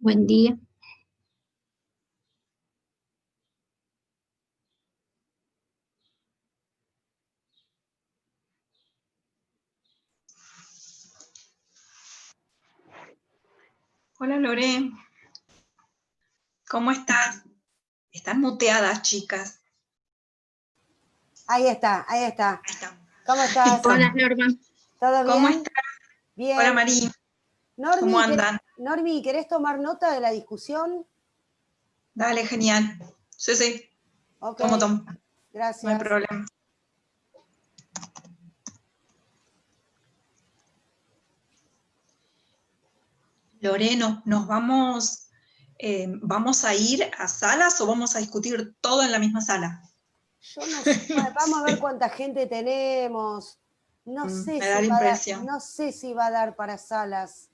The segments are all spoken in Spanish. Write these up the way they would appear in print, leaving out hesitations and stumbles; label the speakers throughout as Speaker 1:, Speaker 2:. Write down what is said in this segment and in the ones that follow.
Speaker 1: Buen día.
Speaker 2: Hola Lore, ¿cómo estás? Están muteadas, chicas.
Speaker 3: Ahí está, ahí está.
Speaker 2: Ahí está.
Speaker 3: ¿Cómo estás?
Speaker 1: Hola, Norma.
Speaker 3: ¿Todo bien?
Speaker 2: ¿Cómo estás?
Speaker 3: Bien.
Speaker 2: Hola Marí.
Speaker 3: Normi,
Speaker 2: ¿Cómo andan?
Speaker 3: Normi, ¿querés tomar nota de la discusión?
Speaker 2: Dale, genial. Sí.
Speaker 3: Ok,
Speaker 2: Tomo. No
Speaker 3: gracias.
Speaker 2: hay problema. Loreno, ¿nos vamos a ir a salas o vamos a discutir todo en la misma sala?
Speaker 3: Yo no sé, vamos a ver cuánta gente tenemos. No sé
Speaker 2: me da la impresión.
Speaker 3: no sé si va a dar para salas.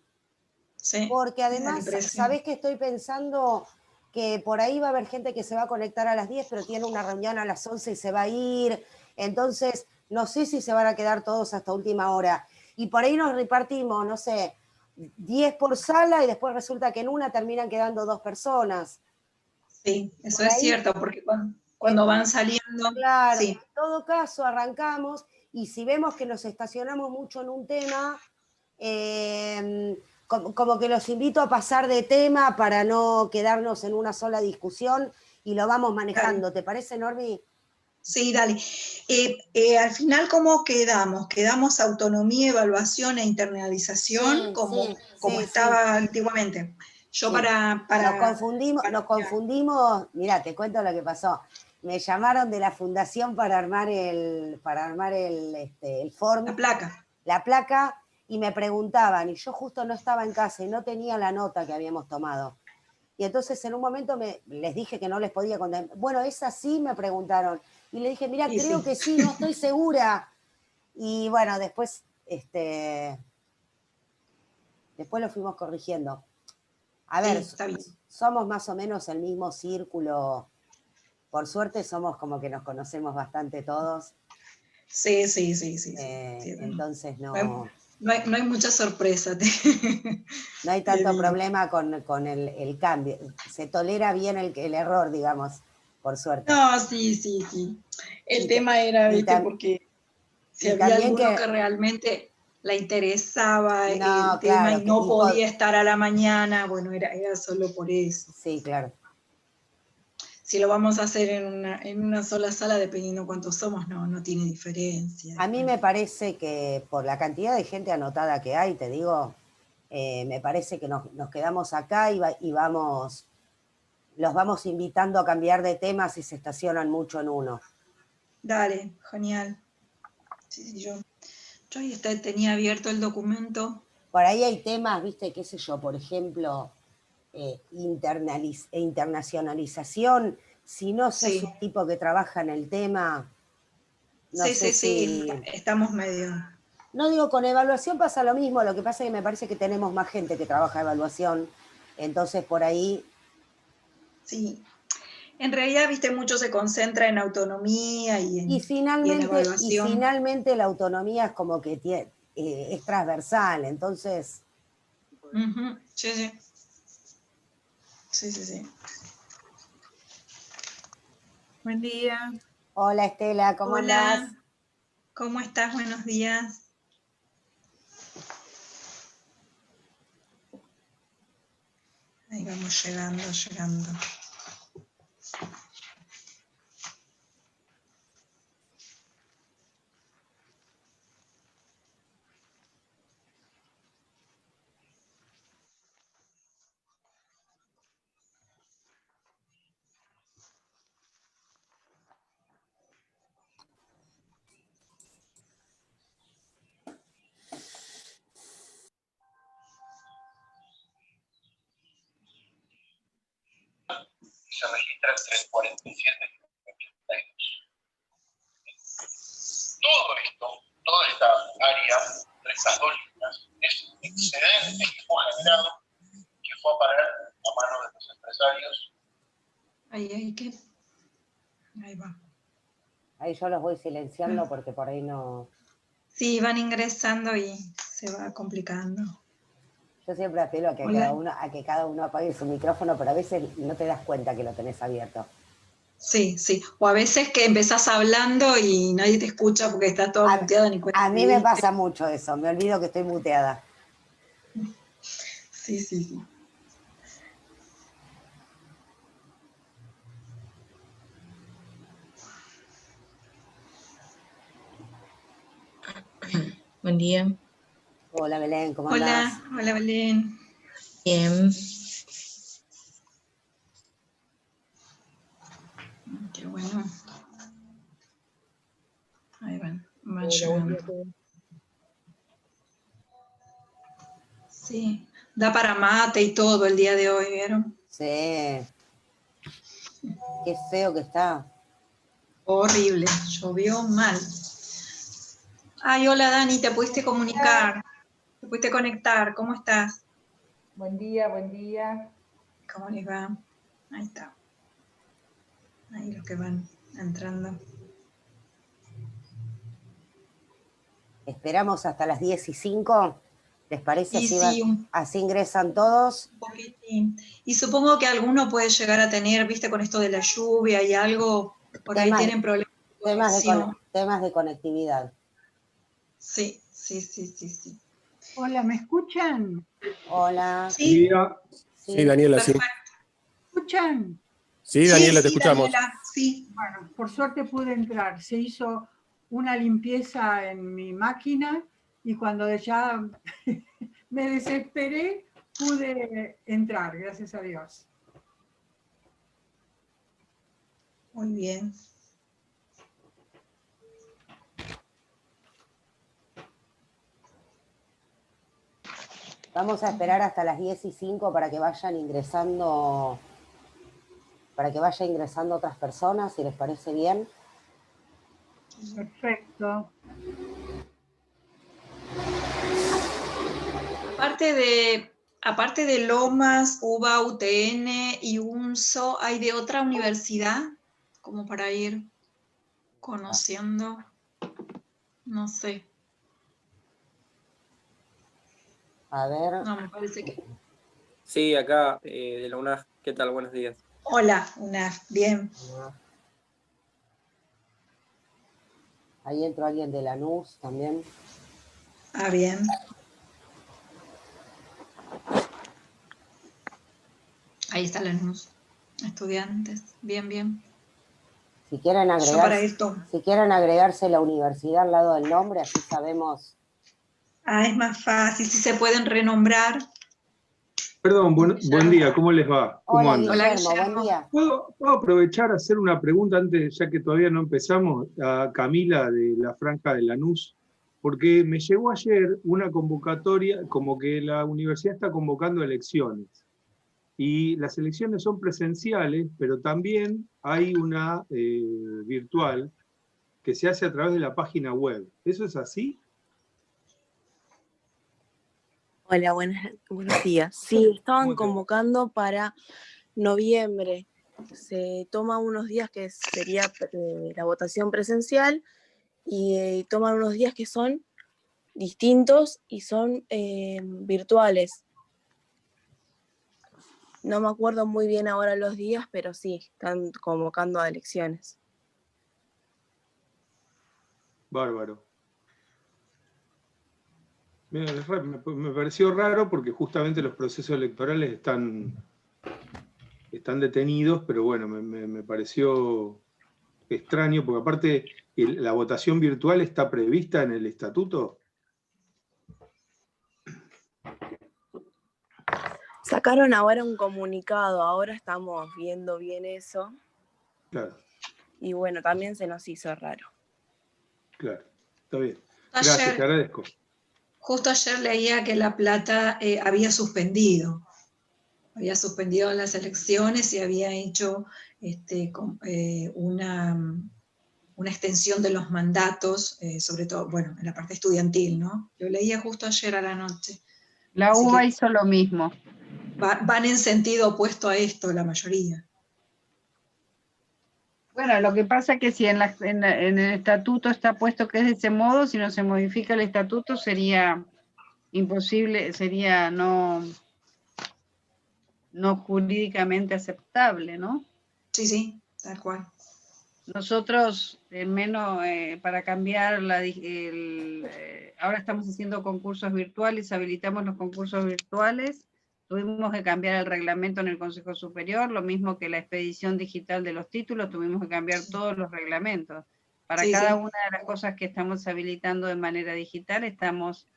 Speaker 2: Sí,
Speaker 3: Porque además, ¿sabés qué estoy pensando? Que por ahí va a haber gente que se va a conectar a las 10, pero tiene una reunión a las 11 y se va a ir. Entonces, no sé si se van a quedar todos hasta última hora. Y por ahí nos repartimos, no sé, 10 por sala y después resulta que en una terminan quedando 2 personas.
Speaker 2: Sí, eso es cierto, porque cuando van saliendo...
Speaker 3: Claro,
Speaker 2: sí.
Speaker 3: en todo caso arrancamos y si vemos que nos estacionamos mucho en un tema, como que los invito a pasar de tema para no quedarnos en una sola discusión y lo vamos manejando. Dale. ¿Te parece, Normi?
Speaker 2: Sí, dale. Al final, ¿cómo quedamos? ¿Quedamos autonomía, evaluación e internalización
Speaker 3: Sí,
Speaker 2: como estaba antiguamente? Yo para
Speaker 3: Nos confundimos, mirá, te cuento lo que pasó. Me llamaron de la fundación para armar el form. La placa, y me preguntaban, y yo justo no estaba en casa y no tenía la nota que habíamos tomado. Y entonces en un momento les dije que no les podía contar. Bueno, ¿es así? Me preguntaron. Y le dije, mira, creo que sí, no estoy segura. Y bueno, después lo fuimos corrigiendo. A ver, somos más o menos el mismo círculo. Por suerte somos como que nos conocemos bastante todos.
Speaker 2: Sí.
Speaker 3: Entonces no
Speaker 2: hay mucha sorpresa.
Speaker 3: No hay tanto problema con el cambio. Se tolera bien el error, digamos, por suerte.
Speaker 2: No, sí. El tema era, ¿viste? Porque si había alguno que realmente le interesaba el tema y no podía estar a la mañana, bueno, era solo por eso.
Speaker 3: Sí, claro.
Speaker 2: Si lo vamos a hacer en una sola sala, dependiendo cuántos somos, no tiene diferencia.
Speaker 3: A mí me parece que por la cantidad de gente anotada que hay, te digo, me parece que nos quedamos acá y los vamos invitando a cambiar de tema si se estacionan mucho en uno.
Speaker 2: Dale, genial. Sí, yo ahí tenía abierto el documento.
Speaker 3: Por ahí hay temas, viste, qué sé yo, por ejemplo, internacionalización. Si no sos un tipo que trabaja en el tema, no sé si...
Speaker 2: estamos medio...
Speaker 3: No digo, con evaluación pasa lo mismo, lo que pasa es que me parece que tenemos más gente que trabaja evaluación, entonces por ahí...
Speaker 2: Sí, en realidad, viste, mucho se concentra en autonomía y en evaluación.
Speaker 3: Y finalmente la autonomía es como que es transversal, entonces...
Speaker 2: Sí.
Speaker 4: Buen día.
Speaker 3: Hola Estela, ¿cómo andás?
Speaker 2: ¿Cómo estás? Buenos días. Ahí vamos llegando.
Speaker 5: Se registra 347. Todo esto, toda esta área, estas dos líneas, es excedente que fue generado, que fue a parar a manos de los empresarios.
Speaker 2: Ahí va.
Speaker 3: Ahí yo los voy silenciando porque por ahí no...
Speaker 2: Sí, van ingresando y se va complicando.
Speaker 3: Yo siempre apelo a que cada uno apague su micrófono, pero a veces no te das cuenta que lo tenés abierto.
Speaker 2: Sí, sí. O a veces que empezás hablando y nadie te escucha porque está todo muteado ni cuenta.
Speaker 3: A mí me pasa mucho eso, me olvido que estoy muteada.
Speaker 2: Sí, sí, sí.
Speaker 1: Buen día.
Speaker 3: Hola Belén, ¿cómo andás?
Speaker 2: Hola Belén.
Speaker 1: Bien.
Speaker 2: Qué bueno. Ahí van llegando. Sí, da para mate y todo el día de hoy, ¿vieron?
Speaker 3: Sí. Qué feo que está.
Speaker 2: Horrible, llovió mal. Ay, hola Dani, te pudiste comunicar, te pudiste conectar, ¿cómo estás?
Speaker 4: Buen día, buen día.
Speaker 2: ¿Cómo les va? Ahí está. Ahí los que van entrando.
Speaker 3: Esperamos hasta las 10:05. ¿Les parece?
Speaker 2: Y
Speaker 3: así,
Speaker 2: sí,
Speaker 3: así ingresan todos.
Speaker 2: Un poquitín. Y supongo que alguno puede llegar a tener, viste, con esto de la lluvia y algo, por ahí tienen problemas de conexión.
Speaker 3: Temas de conectividad.
Speaker 2: Sí, sí, sí, sí, sí.
Speaker 4: Hola, ¿me escuchan?
Speaker 3: Hola.
Speaker 2: Sí,
Speaker 6: sí Daniela,
Speaker 2: perfecto.
Speaker 4: ¿Me escuchan?
Speaker 6: Sí, Daniela, te escuchamos.
Speaker 2: Daniela, sí.
Speaker 4: Bueno, por suerte pude entrar. Se hizo una limpieza en mi máquina y cuando ya me desesperé, pude entrar, gracias a Dios.
Speaker 2: Muy bien.
Speaker 3: Vamos a esperar hasta las 10:05 para que vayan ingresando, otras personas, si les parece bien.
Speaker 4: Perfecto.
Speaker 2: Aparte de Lomas, UBA, UTN y UNSO, ¿hay de otra universidad? Como para ir conociendo, no sé.
Speaker 3: A ver.
Speaker 2: No, me parece que...
Speaker 7: Sí, acá de la UNAF. ¿Qué tal? Buenos días.
Speaker 2: Hola, UNAF, bien.
Speaker 3: Ahí entró alguien de Lanús también.
Speaker 2: Ah, bien. Ahí está Lanús. Estudiantes, bien, bien.
Speaker 3: Si quieren agregarse la universidad al lado del nombre, así sabemos.
Speaker 2: Ah, es más fácil, si se pueden renombrar.
Speaker 8: Perdón, buen día, ¿cómo les va? ¿Cómo
Speaker 3: Hola,
Speaker 8: andan?
Speaker 3: Guillermo, buen día.
Speaker 8: ¿Puedo aprovechar a hacer una pregunta antes, ya que todavía no empezamos, a Camila de la Franja de Lanús? Porque me llegó ayer una convocatoria, como que la universidad está convocando elecciones. Y las elecciones son presenciales, pero también hay una virtual que se hace a través de la página web. ¿Eso es así?
Speaker 9: Hola, buenos días. Sí, estaban convocando para noviembre. Se toma unos días que sería la votación presencial y toman unos días que son distintos y son virtuales. No me acuerdo muy bien ahora los días, pero sí, están convocando a elecciones.
Speaker 8: Bárbaro. Me pareció raro porque justamente los procesos electorales están detenidos, pero bueno, me pareció extraño, porque aparte la votación virtual está prevista en el estatuto.
Speaker 9: Sacaron ahora un comunicado, ahora estamos viendo bien eso.
Speaker 8: Claro.
Speaker 9: Y bueno, también se nos hizo raro.
Speaker 8: Claro, está bien. Gracias, te agradezco.
Speaker 2: Justo ayer leía que La Plata había suspendido las elecciones y había hecho una extensión de los mandatos, sobre todo, bueno, en la parte estudiantil, ¿no? Lo leía justo ayer a la noche.
Speaker 10: La UBA hizo lo mismo.
Speaker 2: Van en sentido opuesto a esto, la mayoría.
Speaker 10: Bueno, lo que pasa es que si en el estatuto está puesto que es de ese modo, si no se modifica el estatuto sería imposible, sería no jurídicamente aceptable, ¿no?
Speaker 2: Sí, sí, tal cual.
Speaker 10: Nosotros, para cambiar ahora estamos haciendo concursos virtuales, habilitamos los concursos virtuales, tuvimos que cambiar el reglamento en el Consejo Superior, lo mismo que la expedición digital de los títulos, tuvimos que cambiar todos los reglamentos. Para cada una de las cosas que estamos habilitando de manera digital, estamos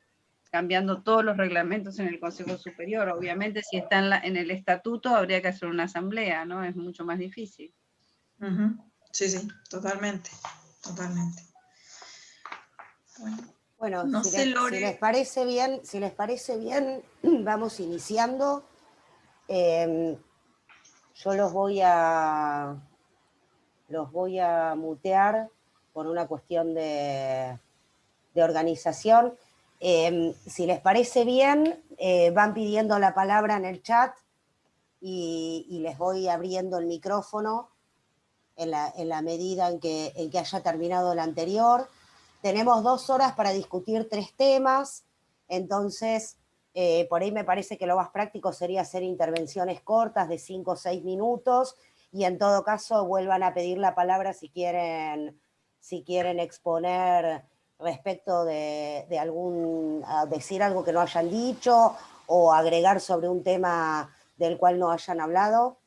Speaker 10: cambiando todos los reglamentos en el Consejo Superior. Obviamente, si está en el estatuto, habría que hacer una asamblea, ¿no? Es mucho más difícil.
Speaker 2: Sí, sí, totalmente, totalmente.
Speaker 3: Bueno, no si les parece bien, vamos iniciando. Yo los voy a mutear por una cuestión de organización. Si les parece bien, van pidiendo la palabra en el chat y les voy abriendo el micrófono en la medida en que haya terminado el anterior. Tenemos 2 horas para discutir 3 temas, entonces por ahí me parece que lo más práctico sería hacer intervenciones cortas de 5 o 6 minutos y en todo caso vuelvan a pedir la palabra si quieren exponer respecto de decir algo que no hayan dicho o agregar sobre un tema del cual no hayan hablado.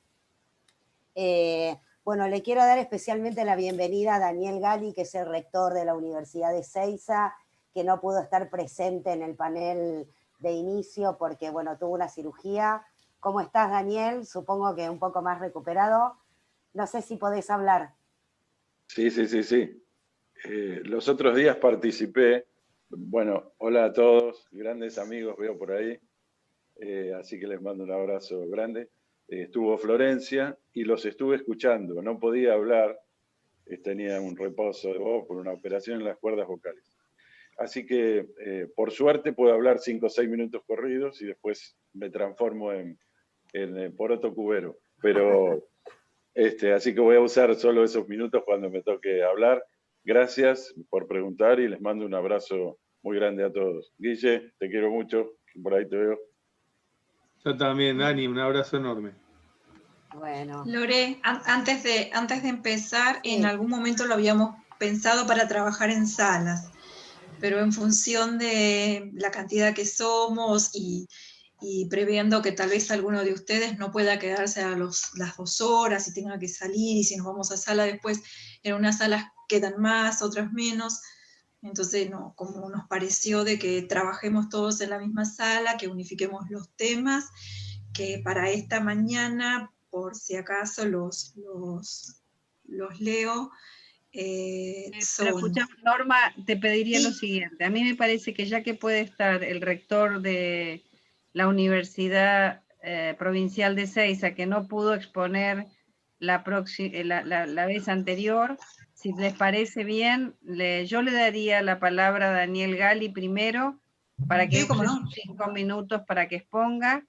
Speaker 3: Bueno, le quiero dar especialmente la bienvenida a Daniel Gali, que es el rector de la Universidad de Ezeiza, que no pudo estar presente en el panel de inicio porque, bueno, tuvo una cirugía. ¿Cómo estás, Daniel? Supongo que un poco más recuperado. No sé si podés hablar.
Speaker 11: Sí. Los otros días participé. Bueno, hola a todos, grandes amigos veo por ahí. Así que les mando un abrazo grande. Estuvo Florencia y los estuve escuchando. No podía hablar, tenía un reposo de voz por una operación en las cuerdas vocales. Así que, por suerte, puedo hablar 5 o 6 minutos corridos y después me transformo en poroto cubero. Pero, así que voy a usar solo esos minutos cuando me toque hablar. Gracias por preguntar y les mando un abrazo muy grande a todos. Guille, te quiero mucho, por ahí te veo.
Speaker 8: Yo también, Dani, un abrazo enorme.
Speaker 3: Bueno.
Speaker 2: Lore, antes de empezar, en algún momento lo habíamos pensado para trabajar en salas, pero en función de la cantidad que somos y previendo que tal vez alguno de ustedes no pueda quedarse a las 2 horas y tenga que salir, y si nos vamos a sala después, en unas salas quedan más, otras menos. Entonces, no, como nos pareció de que trabajemos todos en la misma sala, que unifiquemos los temas, que para esta mañana, por si acaso los leo.
Speaker 10: Escuchamos, Norma, te pediría lo siguiente. A mí me parece que ya que puede estar el rector de la Universidad Provincial de Ezeiza, que no pudo exponer la vez anterior, si les parece bien, yo le daría la palabra a Daniel Gali primero, para que use sus 5 minutos para que exponga,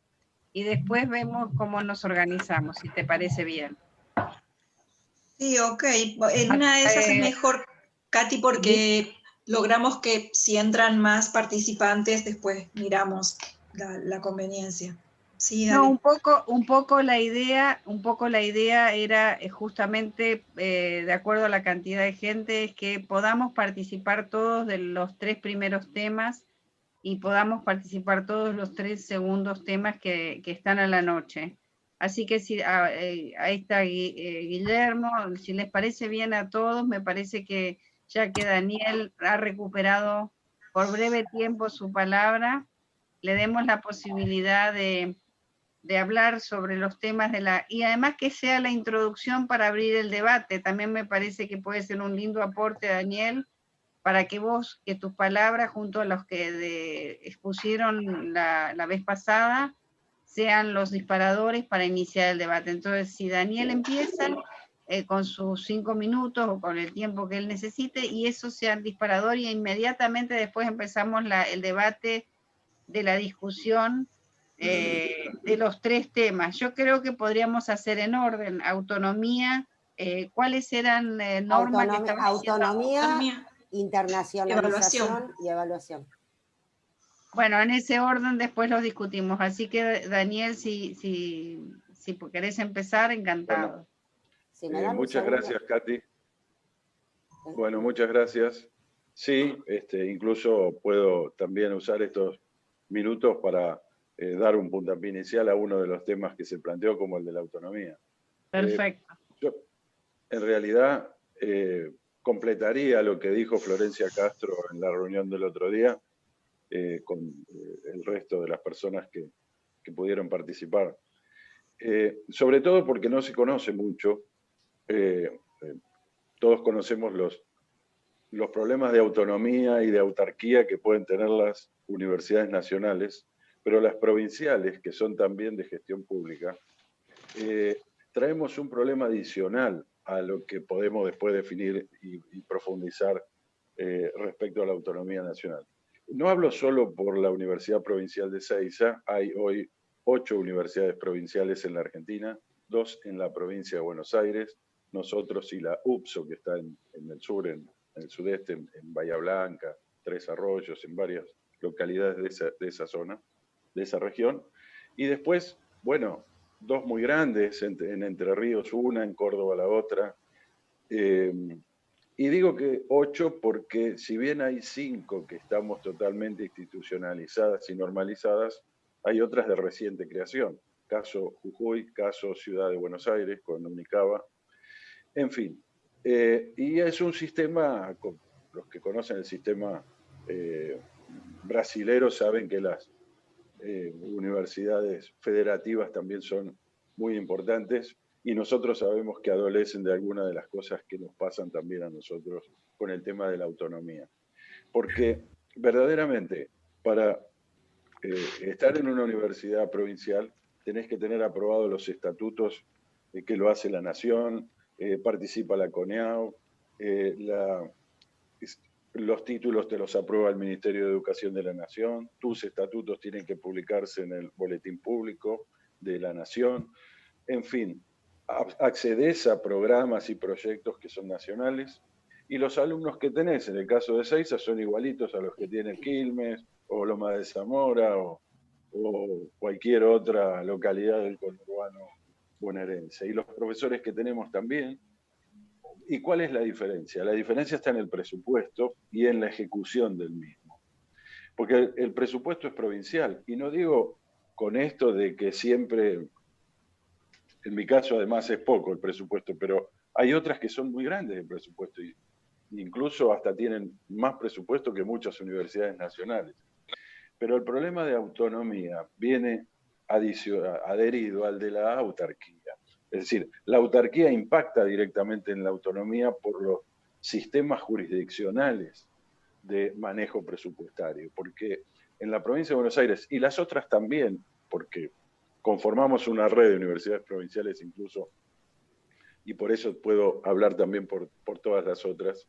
Speaker 10: y después vemos cómo nos organizamos, si te parece bien.
Speaker 2: Sí, ok. En una de esas es mejor, Katy, porque logramos que si entran más participantes, después miramos la conveniencia. Sí, dale.
Speaker 10: No, un poco la idea era justamente, de acuerdo a la cantidad de gente, es que podamos participar todos de los 3 primeros temas y podamos participar todos los 3 segundos temas que están a la noche. Así que ahí está Guillermo, si les parece bien a todos, me parece que ya que Daniel ha recuperado por breve tiempo su palabra, le demos la posibilidad de hablar sobre los temas y además que sea la introducción para abrir el debate. También me parece que puede ser un lindo aporte, Daniel, para que tus palabras, junto a los que expusieron la vez pasada, sean los disparadores para iniciar el debate. Entonces, si Daniel empieza con sus 5 minutos o con el tiempo que él necesite, y eso sea el disparador, y inmediatamente después empezamos el debate de la discusión de los 3 temas. Yo creo que podríamos hacer en orden: autonomía, ¿cuáles eran, Norma?
Speaker 3: Autonomía, internacionalización y evaluación.
Speaker 10: Bueno, en ese orden después los discutimos. Así que, Daniel, si querés empezar, encantado.
Speaker 11: Bueno, muchas gracias, Katy. Bueno, muchas gracias. Sí, incluso puedo también usar estos minutos para dar un puntapié inicial a uno de los temas que se planteó, como el de la autonomía.
Speaker 10: Perfecto.
Speaker 11: Yo, en realidad, completaría lo que dijo Florencia Castro en la reunión del otro día, con el resto de las personas que pudieron participar. Sobre todo porque no se conoce mucho. Todos conocemos los problemas de autonomía y de autarquía que pueden tener las universidades nacionales, pero las provinciales, que son también de gestión pública, traemos un problema adicional a lo que podemos después definir y profundizar respecto a la autonomía nacional. No hablo solo por la Universidad Provincial de Ezeiza, hay hoy 8 universidades provinciales en la Argentina, 2 en la provincia de Buenos Aires, nosotros y la UPSO, que está en el sur, en el sudeste, en Bahía Blanca, Tres Arroyos, en varias localidades de esa zona, de esa región. Y después, bueno, 2 muy grandes, en Entre Ríos una, en Córdoba la otra. Y digo que 8 porque si bien hay 5 que estamos totalmente institucionalizadas y normalizadas, hay otras de reciente creación. Caso Jujuy, caso Ciudad de Buenos Aires con Unicaba. En fin, y es un sistema, los que conocen el sistema brasilero saben que las universidades federativas también son muy importantes y nosotros sabemos que adolecen de algunas de las cosas que nos pasan también a nosotros con el tema de la autonomía. Porque verdaderamente para estar en una universidad provincial tenés que tener aprobados los estatutos que lo hace la Nación, participa la CONEAU, los títulos te los aprueba el Ministerio de Educación de la Nación, tus estatutos tienen que publicarse en el boletín público de la Nación, en fin, accedes a programas y proyectos que son nacionales, y los alumnos que tenés, en el caso de Ezeiza, son igualitos a los que tiene Quilmes, o Loma de Zamora, o cualquier otra localidad del conurbano bonaerense. Y los profesores que tenemos también. ¿Y cuál es la diferencia? La diferencia está en el presupuesto y en la ejecución del mismo. Porque el presupuesto es provincial. Y no digo con esto de que siempre, en mi caso además es poco el presupuesto, pero hay otras que son muy grandes el presupuesto. Y incluso hasta tienen más presupuesto que muchas universidades nacionales. Pero el problema de autonomía viene adherido al de la autarquía. Es decir, la autarquía impacta directamente en la autonomía por los sistemas jurisdiccionales de manejo presupuestario, porque en la provincia de Buenos Aires, y las otras también, porque conformamos una red de universidades provinciales incluso, y por eso puedo hablar también por todas las otras,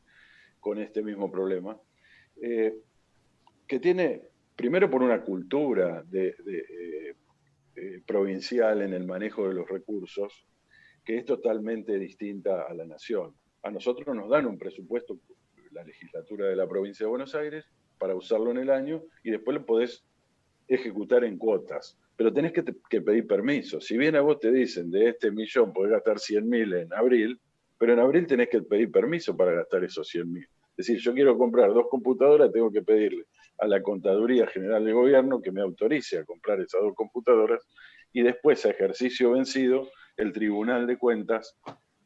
Speaker 11: con este mismo problema, que tiene, primero por una cultura provincial en el manejo de los recursos, que es totalmente distinta a la nación. A nosotros nos dan un presupuesto, la legislatura de la provincia de Buenos Aires, para usarlo en el año, y después lo podés ejecutar en cuotas. Pero tenés que pedir permiso. Si bien a vos te dicen, de este millón podés gastar 100.000 en abril, pero en abril tenés que pedir permiso para gastar esos 100.000. Es decir, yo quiero comprar 2 computadoras, tengo que pedirle a la Contaduría General del Gobierno que me autorice a comprar esas 2 computadoras, y después, a ejercicio vencido, el Tribunal de Cuentas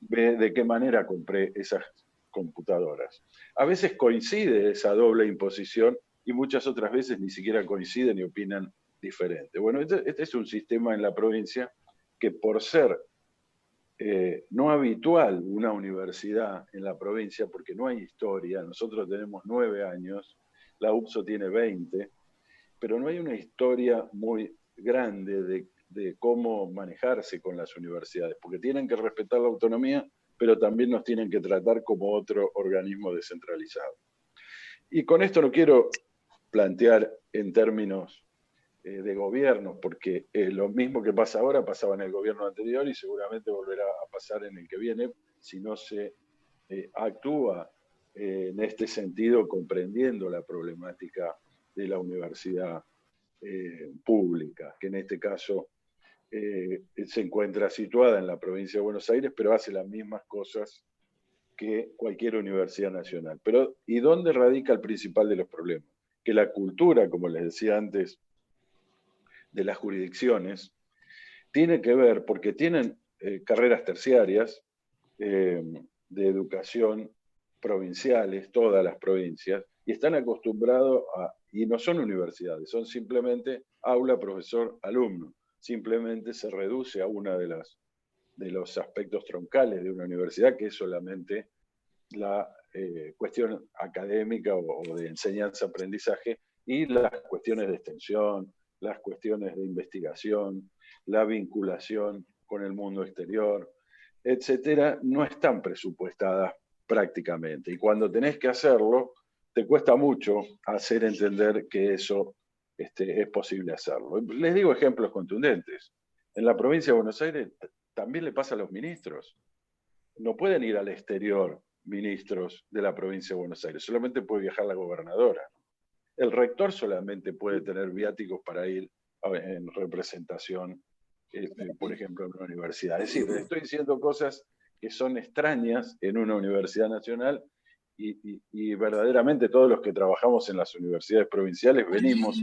Speaker 11: ve de qué manera compré esas computadoras. A veces coincide esa doble imposición y muchas otras veces ni siquiera coinciden y opinan diferente. Bueno, este es un sistema en la provincia que, por ser no habitual una universidad en la provincia, porque no hay historia, nosotros tenemos 9 años, la UPSO tiene 20, pero no hay una historia muy grande de cómo manejarse con las universidades, porque tienen que respetar la autonomía, pero también nos tienen que tratar como otro organismo descentralizado. Y con esto no quiero plantear en términos de gobierno, porque lo mismo que pasa ahora pasaba en el gobierno anterior y seguramente volverá a pasar en el que viene si no se actúa en este sentido, comprendiendo la problemática de la universidad pública, que en este caso se encuentra situada en la provincia de Buenos Aires, pero hace las mismas cosas que cualquier universidad nacional. Pero, ¿y dónde radica el principal de los problemas? Que la cultura, como les decía antes, de las jurisdicciones, tiene que ver, porque tienen carreras terciarias de educación provinciales, todas las provincias, y están acostumbrados y no son universidades, son simplemente aula, profesor, alumno. Simplemente se reduce a una de los aspectos troncales de una universidad, que es solamente la cuestión académica o de enseñanza-aprendizaje, y las cuestiones de extensión, las cuestiones de investigación, la vinculación con el mundo exterior, etcétera, no están presupuestadas prácticamente. Y cuando tenés que hacerlo, te cuesta mucho hacer entender que eso es posible hacerlo. Les digo ejemplos contundentes. En la provincia de Buenos Aires también le pasa a los ministros. No pueden ir al exterior ministros de la provincia de Buenos Aires, solamente puede viajar la gobernadora. El rector solamente puede tener viáticos para ir en representación, por ejemplo, en una universidad. Es decir, estoy diciendo cosas que son extrañas en una universidad nacional y verdaderamente todos los que trabajamos en las universidades provinciales venimos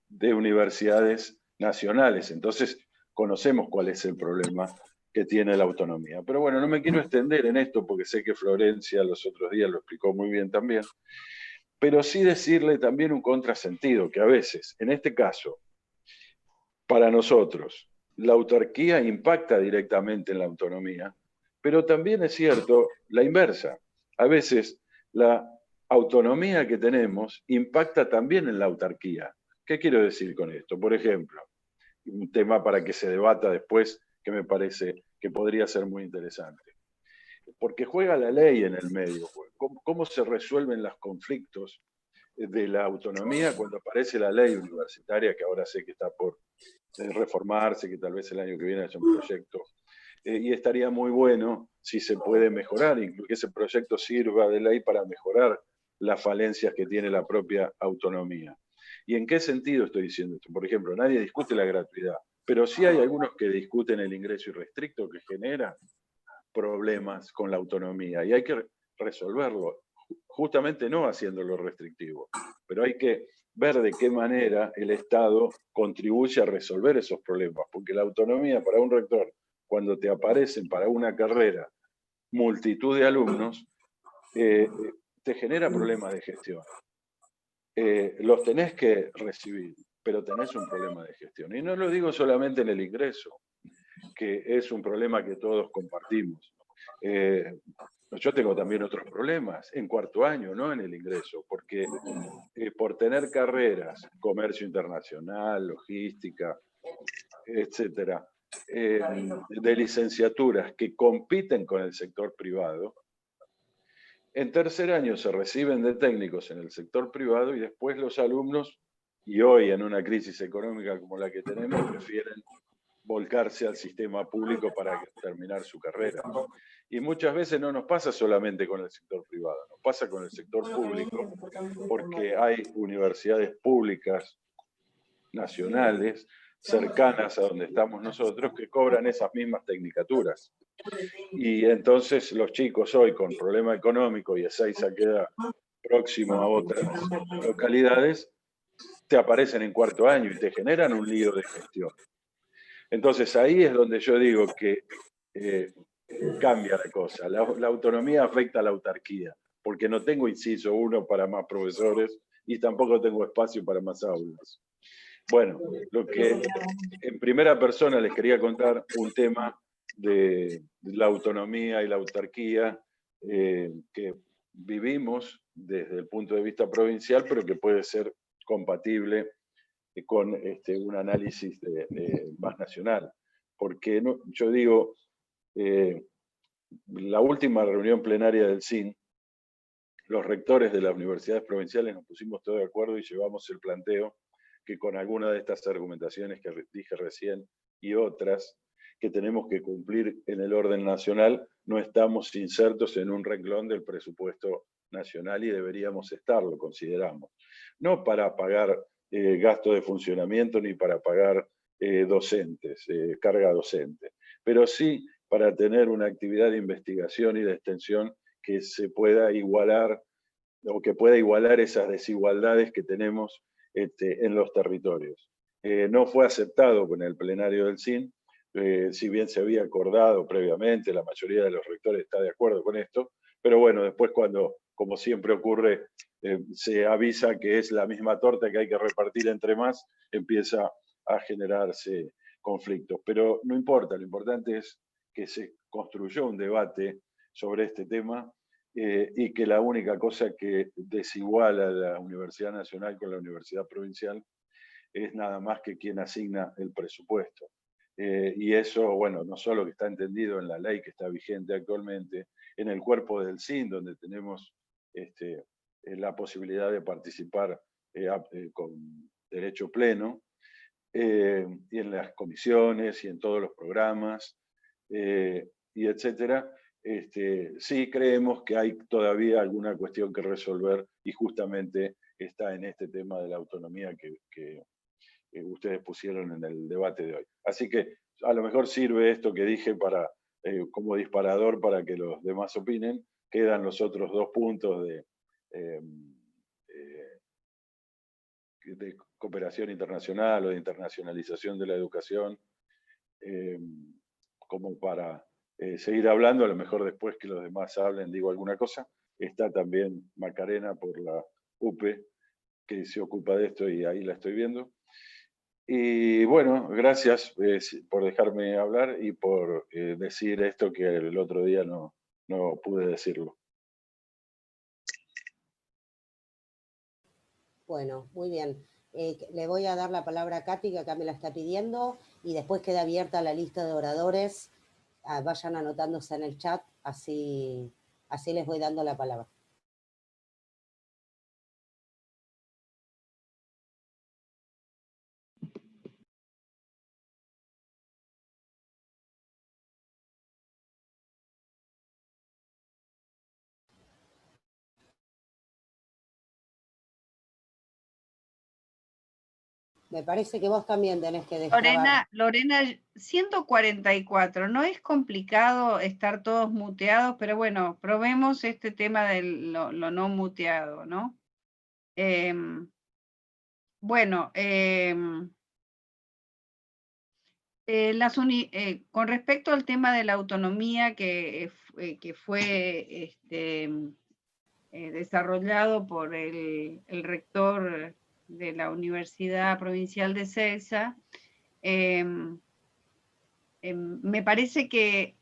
Speaker 11: de universidades nacionales, entonces conocemos cuál es el problema que tiene la autonomía. Pero bueno, no me quiero extender en esto porque sé que Florencia los otros días lo explicó muy bien también, pero sí decirle también un contrasentido, que a veces, en este caso, para nosotros, la autarquía impacta directamente en la autonomía, pero también es cierto la inversa. A veces la autonomía que tenemos impacta también en la autarquía. ¿Qué quiero decir con esto? Por ejemplo, un tema para que se debata después que me parece que podría ser muy interesante. Porque juega la ley en el medio. ¿Cómo se resuelven los conflictos de la autonomía cuando aparece la ley universitaria, que ahora sé que está por reformarse, que tal vez el año que viene haya un proyecto? Y estaría muy bueno si se puede mejorar, incluso que ese proyecto sirva de ley para mejorar las falencias que tiene la propia autonomía. ¿Y en qué sentido estoy diciendo esto? Por ejemplo, nadie discute la gratuidad, pero sí hay algunos que discuten el ingreso irrestricto, que genera problemas con la autonomía, y hay que resolverlo, justamente no haciéndolo restrictivo, pero hay que ver de qué manera el Estado contribuye a resolver esos problemas, porque la autonomía para un rector, cuando te aparecen para una carrera multitud de alumnos, te genera problemas de gestión. Los tenés que recibir, pero tenés un problema de gestión. Y no lo digo solamente en el ingreso, que es un problema que todos compartimos. Yo tengo también otros problemas en cuarto año, no en el ingreso, porque por tener carreras, comercio internacional, logística, etcétera, de licenciaturas que compiten con el sector privado, en tercer año se reciben de técnicos en el sector privado y después los alumnos, y hoy en una crisis económica como la que tenemos, prefieren volcarse al sistema público para terminar su carrera. Y muchas veces no nos pasa solamente con el sector privado, nos pasa con el sector público, porque hay universidades públicas nacionales cercanas a donde estamos nosotros que cobran esas mismas tecnicaturas. Y entonces los chicos hoy con problema económico y Ezeiza queda próximo a otras localidades, te aparecen en cuarto año y te generan un lío de gestión. Entonces ahí es donde yo digo que cambia la cosa. La autonomía afecta a la autarquía, porque no tengo inciso 1 para más profesores y tampoco tengo espacio para más aulas. Bueno, lo que en primera persona les quería contar un tema de la autonomía y la autarquía que vivimos desde el punto de vista provincial, pero que puede ser compatible con un análisis más nacional. Porque no, yo digo, la última reunión plenaria del CIN, los rectores de las universidades provinciales nos pusimos todos de acuerdo y llevamos el planteo que con alguna de estas argumentaciones que dije recién y otras que tenemos que cumplir en el orden nacional, no estamos insertos en un renglón del presupuesto nacional y deberíamos estarlo, consideramos. No para pagar gasto de funcionamiento ni para pagar docentes, carga docente, pero sí para tener una actividad de investigación y de extensión que se pueda igualar o que pueda igualar esas desigualdades que tenemos en los territorios. No fue aceptado con el plenario del CIN, si bien se había acordado previamente, la mayoría de los rectores está de acuerdo con esto, pero bueno, después cuando, como siempre ocurre, se avisa que es la misma torta que hay que repartir entre más, empieza a generarse conflictos. Pero no importa, lo importante es que se construyó un debate sobre este tema y que la única cosa que desiguala a la Universidad Nacional con la Universidad Provincial es nada más que quien asigna el presupuesto. Y eso, bueno, no solo que está entendido en la ley que está vigente actualmente, en el cuerpo del CIN, donde tenemos la posibilidad de participar con derecho pleno, y en las comisiones y en todos los programas, y etcétera, sí creemos que hay todavía alguna cuestión que resolver y justamente está en este tema de la autonomía que ustedes pusieron en el debate de hoy. Así que a lo mejor sirve esto que dije para, como disparador para que los demás opinen. Quedan los otros 2 puntos de cooperación internacional o de internacionalización de la educación, como para seguir hablando. A lo mejor después que los demás hablen digo alguna cosa. Está también Macarena por la UPE, que se ocupa de esto y ahí la estoy viendo. Y bueno, gracias por dejarme hablar y por decir esto que el otro día no pude decirlo.
Speaker 3: Bueno, muy bien. Le voy a dar la palabra a Katy, que acá me la está pidiendo, y después queda abierta la lista de oradores. Vayan anotándose en el chat, así les voy dando la palabra. Me parece que vos también tenés que destrabar.
Speaker 10: Lorena, 144, no es complicado estar todos muteados, pero bueno, probemos este tema de lo no muteado, ¿no? Con respecto al tema de la autonomía que fue desarrollado por el rector de la Universidad Provincial de Celsa, me parece que,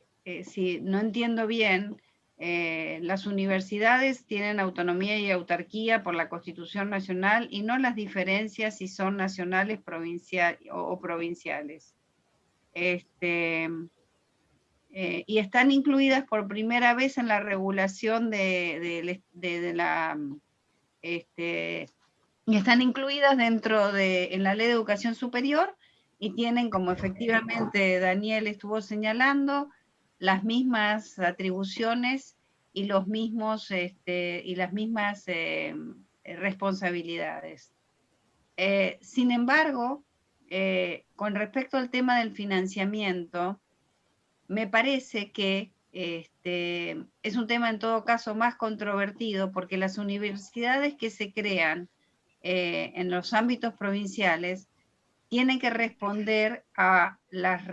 Speaker 10: si no entiendo bien, las universidades tienen autonomía y autarquía por la Constitución Nacional y no las diferencias si son nacionales o provinciales. Y están incluidas por primera vez en la regulación y están incluidas en la Ley de Educación Superior y tienen, como efectivamente Daniel estuvo señalando, las mismas atribuciones y las mismas responsabilidades. Sin embargo, con respecto al tema del financiamiento, me parece que es un tema en todo caso más controvertido porque las universidades que se crean en los ámbitos provinciales tienen que responder a las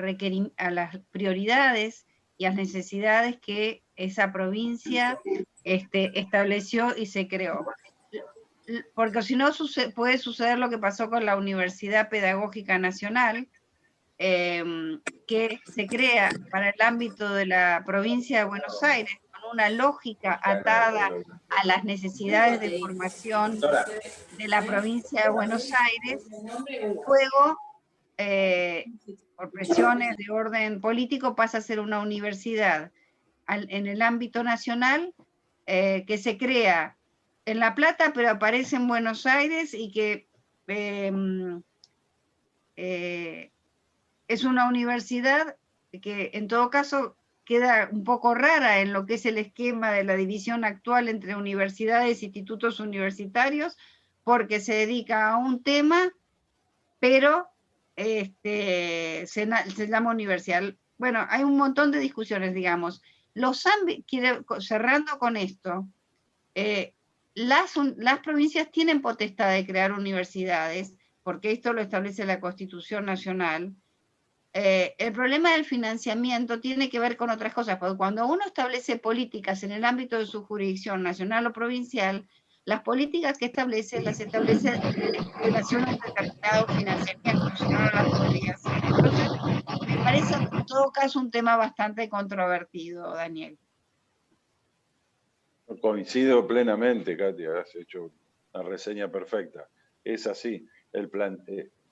Speaker 10: prioridades y a las necesidades que esa provincia estableció y se creó. Porque si no puede suceder lo que pasó con la Universidad Pedagógica Nacional, que se crea para el ámbito de la provincia de Buenos Aires con una lógica atada a las necesidades de formación de la provincia de Buenos Aires. Luego, por presiones de orden político, pasa a ser una universidad en el ámbito nacional que se crea en La Plata, pero aparece en Buenos Aires y que es una universidad que en todo caso queda un poco rara en lo que es el esquema de la división actual entre universidades e institutos universitarios, porque se dedica a un tema, pero se llama universidad. Bueno, hay un montón de discusiones, digamos. Cerrando con esto, las provincias tienen potestad de crear universidades, porque esto lo establece la Constitución Nacional. El problema del financiamiento tiene que ver con otras cosas, porque cuando uno establece políticas en el ámbito de su jurisdicción nacional o provincial, las políticas que establece las establece en relación a un determinado financiamiento, si no, no las podría hacer. Entonces, me parece en todo caso un tema bastante controvertido, Daniel.
Speaker 11: Coincido plenamente, Katia, has hecho una reseña perfecta. Es así,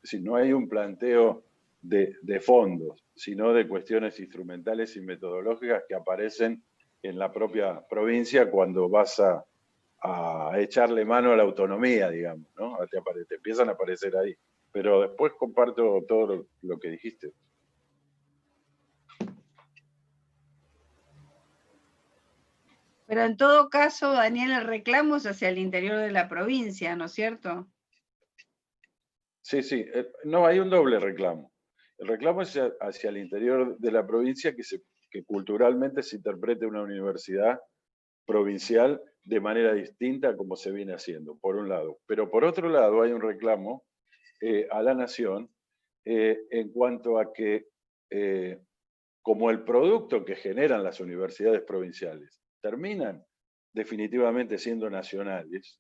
Speaker 11: si no hay un planteo de fondos, sino de cuestiones instrumentales y metodológicas que aparecen en la propia provincia cuando vas a echarle mano a la autonomía, digamos, ¿no? Te empiezan a aparecer ahí. Pero después comparto todo lo que dijiste.
Speaker 10: Pero en todo caso, Daniel, el reclamo es hacia el interior de la provincia, ¿no es cierto?
Speaker 11: Sí, sí. No, hay un doble reclamo. El reclamo es hacia el interior de la provincia que culturalmente se interprete una universidad provincial de manera distinta a como se viene haciendo, por un lado. Pero por otro lado hay un reclamo a la nación en cuanto a que como el producto que generan las universidades provinciales terminan definitivamente siendo nacionales,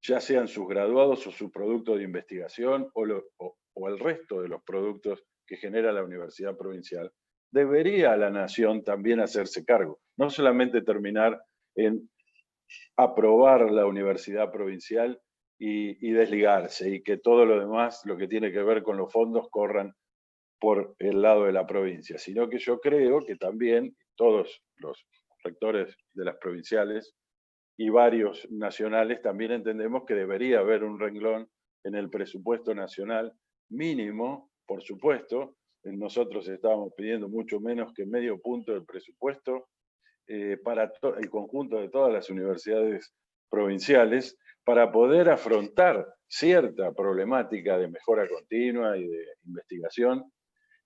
Speaker 11: ya sean sus graduados o su producto de investigación o el resto de los productos que genera la universidad provincial, debería la nación también hacerse cargo, no solamente terminar en aprobar la universidad provincial y desligarse, y que todo lo demás, lo que tiene que ver con los fondos, corran por el lado de la provincia, sino que yo creo que también todos los rectores de las provinciales y varios nacionales también entendemos que debería haber un renglón en el presupuesto nacional mínimo, por supuesto. Nosotros estábamos pidiendo mucho menos que medio punto del presupuesto para el conjunto de todas las universidades provinciales para poder afrontar cierta problemática de mejora continua y de investigación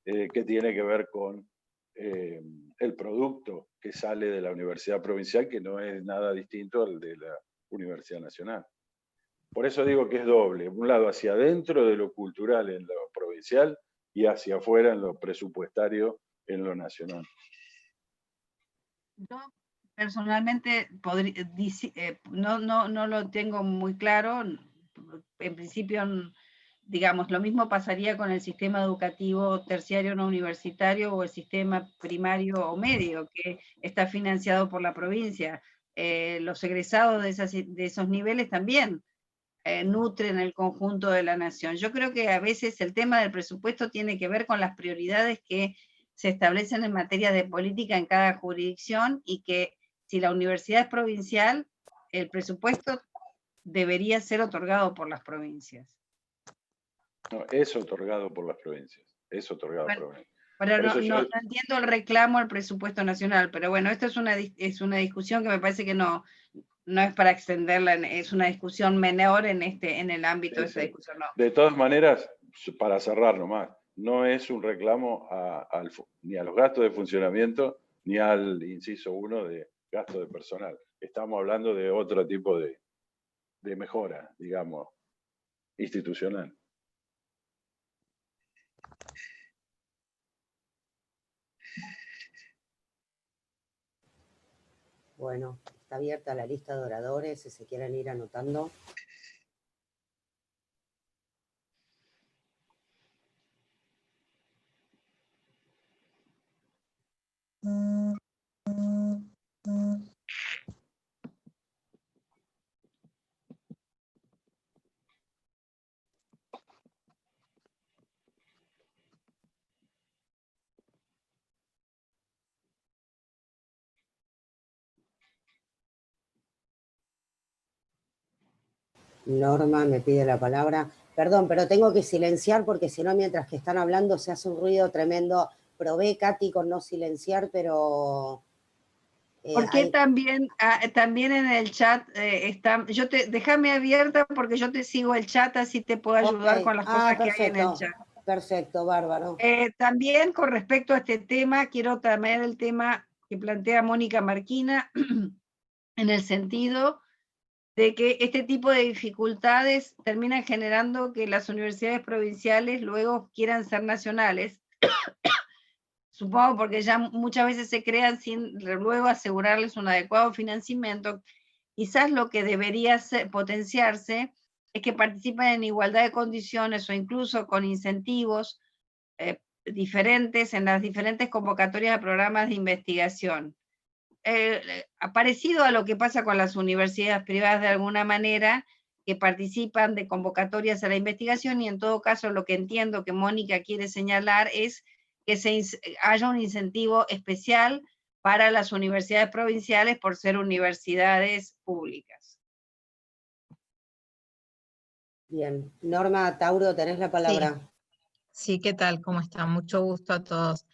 Speaker 11: que tiene que ver con el producto que sale de la universidad provincial, que no es nada distinto al de la Universidad Nacional. Por eso digo que es doble, un lado hacia adentro de lo cultural en lo provincial y hacia afuera en lo presupuestario en lo nacional.
Speaker 10: Yo personalmente no lo tengo muy claro. En principio, digamos, lo mismo pasaría con el sistema educativo terciario no universitario o el sistema primario o medio, que está financiado por la provincia. Los egresados de esos niveles también nutren el conjunto de la nación. Yo creo que a veces el tema del presupuesto tiene que ver con las prioridades que se establecen en materia de política en cada jurisdicción, y que si la universidad es provincial, el presupuesto debería ser otorgado por las provincias.
Speaker 11: No, es otorgado por las provincias. Es otorgado por las provincias.
Speaker 10: Pero no entiendo el reclamo al presupuesto nacional, pero bueno, esto es una discusión que me parece que no es para extenderla, es una discusión menor en el ámbito de esta discusión. No.
Speaker 11: De todas maneras, para cerrar nomás, no es un reclamo ni a los gastos de funcionamiento ni al inciso 1 de gasto de personal. Estamos hablando de otro tipo de mejora, digamos, institucional.
Speaker 3: Bueno, está abierta la lista de oradores, si se quieren ir anotando. Norma me pide la palabra. Perdón, pero tengo que silenciar porque si no, mientras que están hablando se hace un ruido tremendo probé, Katy, con no silenciar, pero...
Speaker 10: Porque también en el chat está, déjame abierta porque yo te sigo el chat, así te puedo ayudar con las cosas que hay en el chat.
Speaker 3: Perfecto, bárbaro.
Speaker 10: También con respecto a este tema, quiero traer el tema que plantea Mónica Marquina, en el sentido de que este tipo de dificultades terminan generando que las universidades provinciales luego quieran ser nacionales, supongo porque ya muchas veces se crean sin luego asegurarles un adecuado financiamiento. Quizás lo que debería potenciarse es que participen en igualdad de condiciones o incluso con incentivos diferentes en las diferentes convocatorias de programas de investigación. Parecido a lo que pasa con las universidades privadas de alguna manera, que participan de convocatorias a la investigación, y en todo caso lo que entiendo que Mónica quiere señalar es que haya un incentivo especial para las universidades provinciales por ser universidades públicas.
Speaker 3: Bien. Norma, Tauro, tenés la palabra.
Speaker 1: Sí, ¿qué tal? ¿Cómo están? Mucho gusto a todos.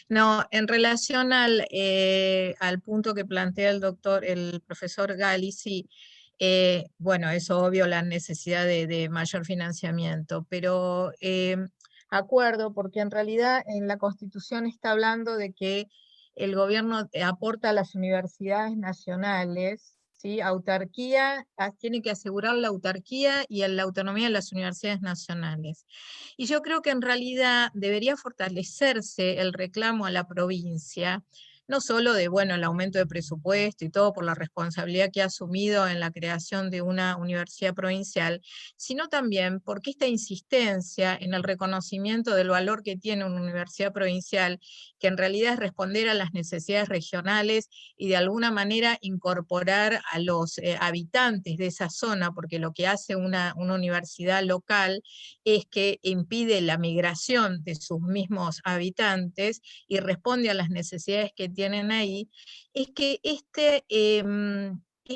Speaker 1: No, en relación al punto que plantea el profesor Gali, sí, bueno, es obvio la necesidad de mayor financiamiento, pero acuerdo, porque en realidad en la Constitución está hablando de que el gobierno aporta a las universidades nacionales, ¿sí? Autarquía, tiene que asegurar la autarquía y la autonomía de las universidades nacionales. Y yo creo que en realidad debería fortalecerse el reclamo a la provincia, no solo de, bueno, el aumento de presupuesto y todo por la responsabilidad que ha asumido en la creación de una universidad provincial, sino también porque esta insistencia en el reconocimiento del valor que tiene una universidad provincial, que en realidad es responder a las necesidades regionales y de alguna manera incorporar a los habitantes de esa zona, porque lo que hace una universidad local es que impide la migración de sus mismos habitantes y responde a las necesidades que tienen ahí, es que este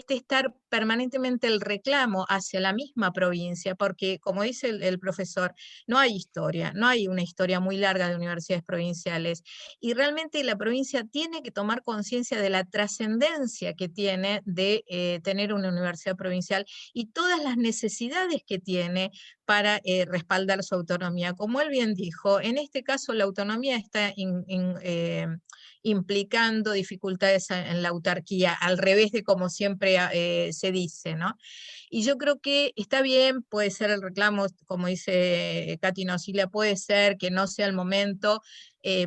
Speaker 1: estar permanentemente el reclamo hacia la misma provincia, porque como dice el profesor, no hay historia, no hay una historia muy larga de universidades provinciales, y realmente la provincia tiene que tomar conciencia de la trascendencia que tiene de tener una universidad provincial y todas las necesidades que tiene para respaldar su autonomía. Como él bien dijo, en este caso la autonomía está implicando dificultades en la autarquía, al revés de como siempre se dice, ¿no? Y yo creo que está bien, puede ser el reclamo, como dice Katy Nocilia, puede ser que no sea el momento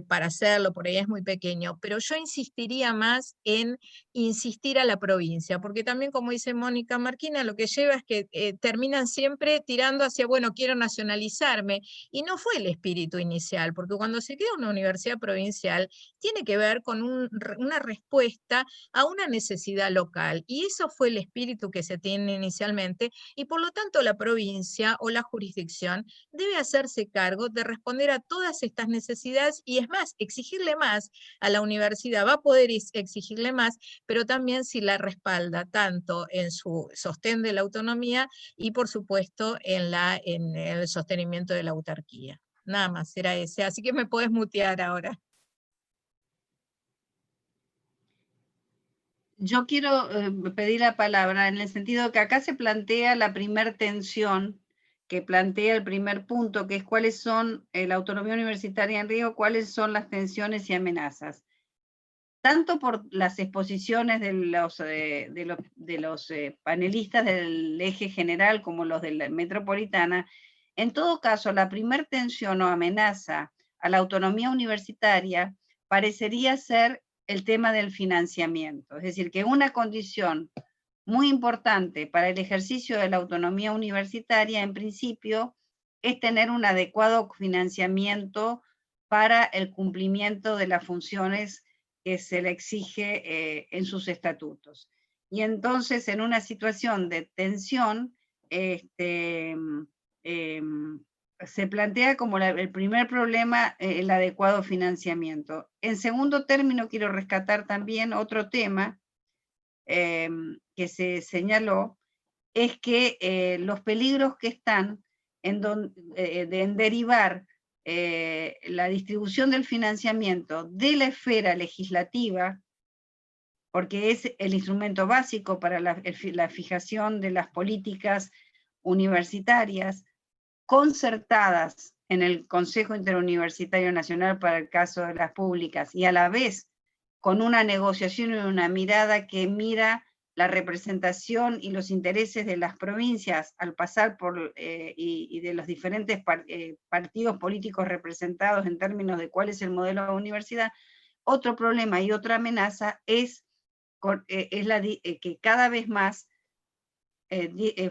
Speaker 1: para hacerlo, por ahí es muy pequeño, pero yo insistiría más en insistir a la provincia, porque también, como dice Mónica Marquina, lo que lleva es que terminan siempre tirando hacia, bueno, quiero nacionalizarme, y no fue el espíritu inicial, porque cuando se crea una universidad provincial, tiene que ver con una respuesta a una necesidad local, y eso fue el espíritu que se tiene inicialmente, y por lo tanto la provincia o la jurisdicción debe hacerse cargo de responder a todas estas necesidades, y es más, exigirle más a la universidad, va a poder exigirle más, pero también si la respalda tanto en su sostén de la autonomía y por supuesto en el sostenimiento de la autarquía. Nada más, era ese, así que me podés mutear ahora.
Speaker 10: Yo quiero pedir la palabra en el sentido que acá se plantea la primer tensión, que plantea el primer punto, que es cuáles son la autonomía universitaria en riesgo, cuáles son las tensiones y amenazas. Tanto por las exposiciones de los panelistas del eje general como los de la metropolitana, en todo caso, la primer tensión o amenaza a la autonomía universitaria parecería ser el tema del financiamiento. Es decir, que una condición muy importante para el ejercicio de la autonomía universitaria, en principio, es tener un adecuado financiamiento para el cumplimiento de las funciones que se le exige en sus estatutos. Y entonces, en una situación de tensión, se plantea como el primer problema el adecuado financiamiento. En segundo término, quiero rescatar también otro tema que se señaló, es que los peligros que están en derivar la distribución del financiamiento de la esfera legislativa, porque es el instrumento básico para la fijación de las políticas universitarias, concertadas en el Consejo Interuniversitario Nacional para el caso de las públicas, y a la vez con una negociación y una mirada que mira la representación y los intereses de las provincias al pasar por, y de los diferentes partidos políticos representados en términos de cuál es el modelo de universidad. Otro problema y otra amenaza es que cada vez más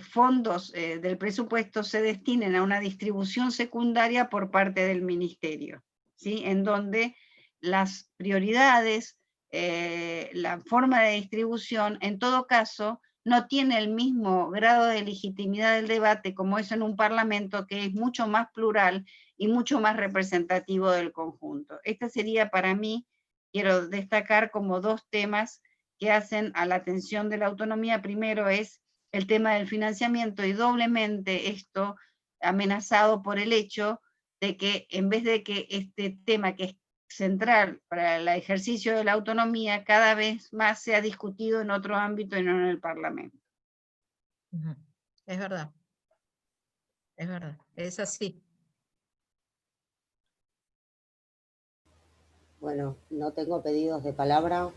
Speaker 10: fondos del presupuesto se destinen a una distribución secundaria por parte del ministerio, ¿sí? En donde las prioridades, la forma de distribución, en todo caso, no tiene el mismo grado de legitimidad del debate como es en un parlamento que es mucho más plural y mucho más representativo del conjunto. Esta sería para mí, quiero destacar como dos temas que hacen a la atención de la autonomía. Primero es el tema del financiamiento, y doblemente esto amenazado por el hecho de que en vez de que este tema que es central para el ejercicio de la autonomía cada vez más sea discutido en otro ámbito y no en el Parlamento.
Speaker 1: Es verdad, es así.
Speaker 3: Bueno, no tengo pedidos de palabra.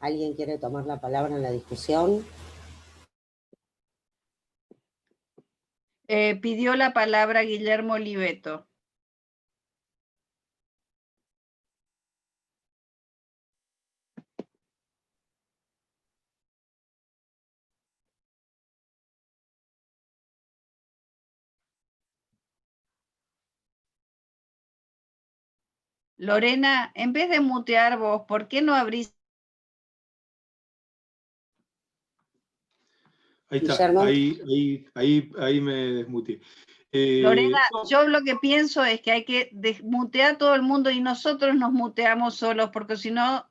Speaker 3: ¿Alguien quiere tomar la palabra en la discusión?
Speaker 10: Pidió la palabra Guillermo Oliveto. Lorena, en vez de mutear vos, ¿por qué no abrís?
Speaker 8: Ahí está, ahí me desmuteé.
Speaker 10: Lorena, yo lo que pienso es que hay que desmutear a todo el mundo y nosotros nos muteamos solos, porque si no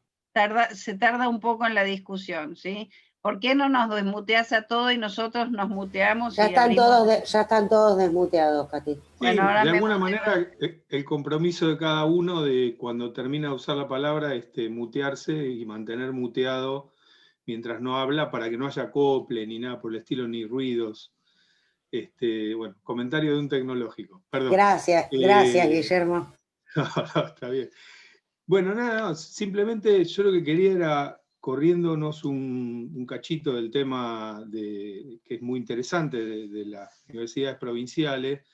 Speaker 10: se tarda un poco en la discusión, ¿sí? ¿Por qué no nos desmuteas a todos y nosotros nos muteamos?
Speaker 3: Ya están todos desmuteados, Katy.
Speaker 8: Sí,
Speaker 10: bueno, ahora
Speaker 8: de alguna manera el compromiso de cada uno de cuando termina de usar la palabra, mutearse y mantener muteado mientras no habla para que no haya acople ni nada por el estilo, ni ruidos. Bueno, comentario de un tecnológico, perdón.
Speaker 3: Gracias, Guillermo.
Speaker 8: Está bien. Bueno, nada, simplemente yo lo que quería era, corriéndonos un cachito del tema que es muy interesante de las universidades provinciales,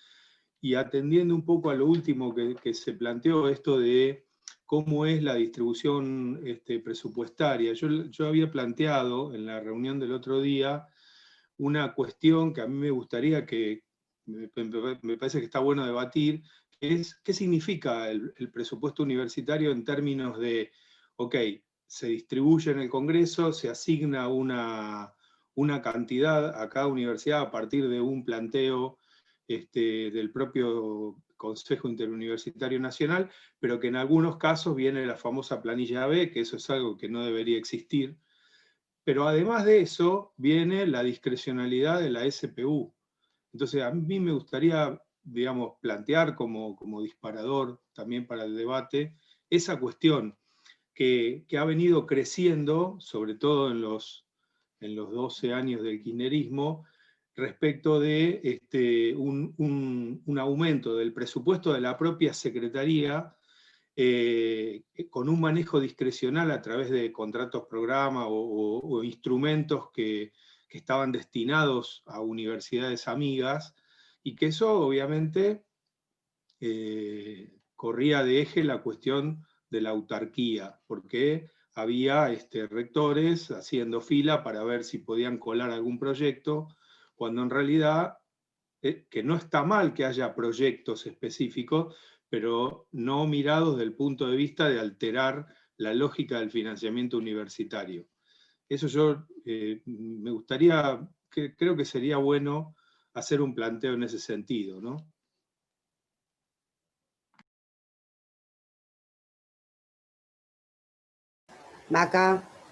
Speaker 8: y atendiendo un poco a lo último que se planteó, esto de cómo es la distribución presupuestaria. Yo había planteado en la reunión del otro día una cuestión que a mí me gustaría que, me parece que está bueno debatir, que es qué significa el presupuesto universitario en términos de, ok, se distribuye en el Congreso, se asigna una cantidad a cada universidad a partir de un planteo del propio Consejo Interuniversitario Nacional, pero que en algunos casos viene la famosa planilla B, que eso es algo que no debería existir. Pero además de eso, viene la discrecionalidad de la SPU. Entonces, a mí me gustaría, digamos, plantear como disparador también para el debate esa cuestión que ha venido creciendo, sobre todo en los 12 años del kirchnerismo, respecto de un aumento del presupuesto de la propia Secretaría, con un manejo discrecional a través de contratos programa o instrumentos que estaban destinados a universidades amigas, y que eso obviamente corría de eje la cuestión de la autarquía, porque había rectores haciendo fila para ver si podían colar algún proyecto, cuando en realidad, que no está mal que haya proyectos específicos, pero no mirados desde el punto de vista de alterar la lógica del financiamiento universitario. Eso yo me gustaría, creo que sería bueno hacer un planteo en ese sentido, ¿no?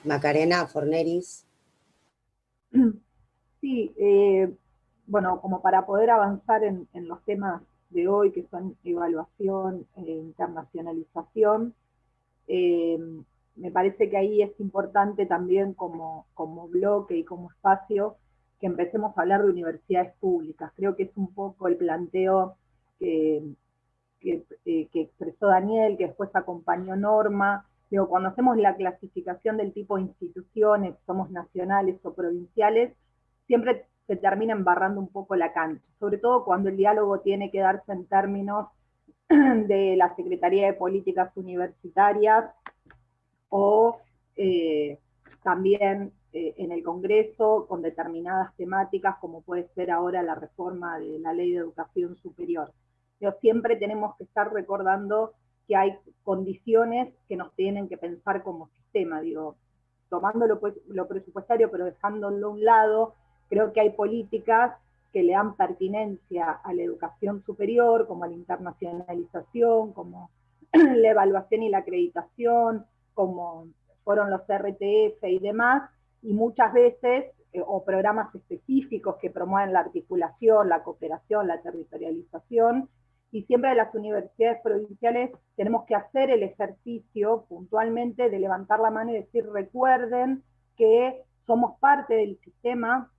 Speaker 3: Macarena Forneris.
Speaker 12: Sí, bueno, como para poder avanzar en los temas de hoy, que son evaluación e internacionalización, me parece que ahí es importante también como bloque y como espacio que empecemos a hablar de universidades públicas. Creo que es un poco el planteo que expresó Daniel, que después acompañó Norma. Digo, cuando hacemos la clasificación del tipo de instituciones, somos nacionales o provinciales, siempre se termina embarrando un poco la cancha, sobre todo cuando el diálogo tiene que darse en términos de la Secretaría de Políticas Universitarias o también en el Congreso con determinadas temáticas, como puede ser ahora la reforma de la Ley de Educación Superior. Pero siempre tenemos que estar recordando que hay condiciones que nos tienen que pensar como sistema, digo, tomando lo presupuestario, pero dejándolo a un lado, creo que hay políticas que le dan pertinencia a la educación superior, como la internacionalización, como la evaluación y la acreditación, como fueron los RTF y demás, y muchas veces, o programas específicos que promueven la articulación, la cooperación, la territorialización, y siempre de las universidades provinciales tenemos que hacer el ejercicio puntualmente de levantar la mano y decir, recuerden que somos parte del sistema,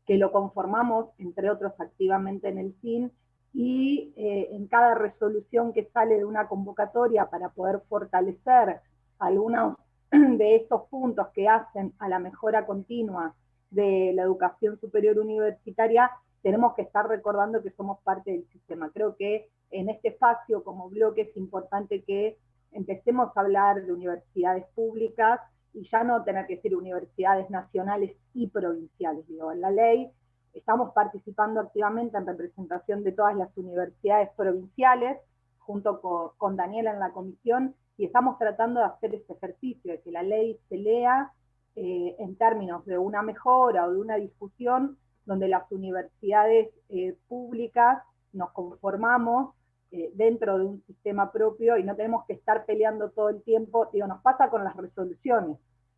Speaker 12: que lo conformamos, entre otros, activamente en el CIN, y en cada resolución que sale de una convocatoria para poder fortalecer algunos de estos puntos que hacen a la mejora continua de la educación superior universitaria, tenemos que estar recordando que somos parte del sistema. Creo que en este espacio como bloque es importante que empecemos a hablar de universidades públicas y ya no tener que decir universidades nacionales y provinciales. Digo, en la ley estamos participando activamente en representación de todas las universidades provinciales, junto con Daniela en la comisión, y estamos tratando de hacer este ejercicio, de que la ley se lea en términos de una mejora o de una discusión donde las universidades públicas nos conformamos dentro de un sistema propio y no tenemos que estar peleando todo el tiempo. Digo, nos pasa con las resoluciones.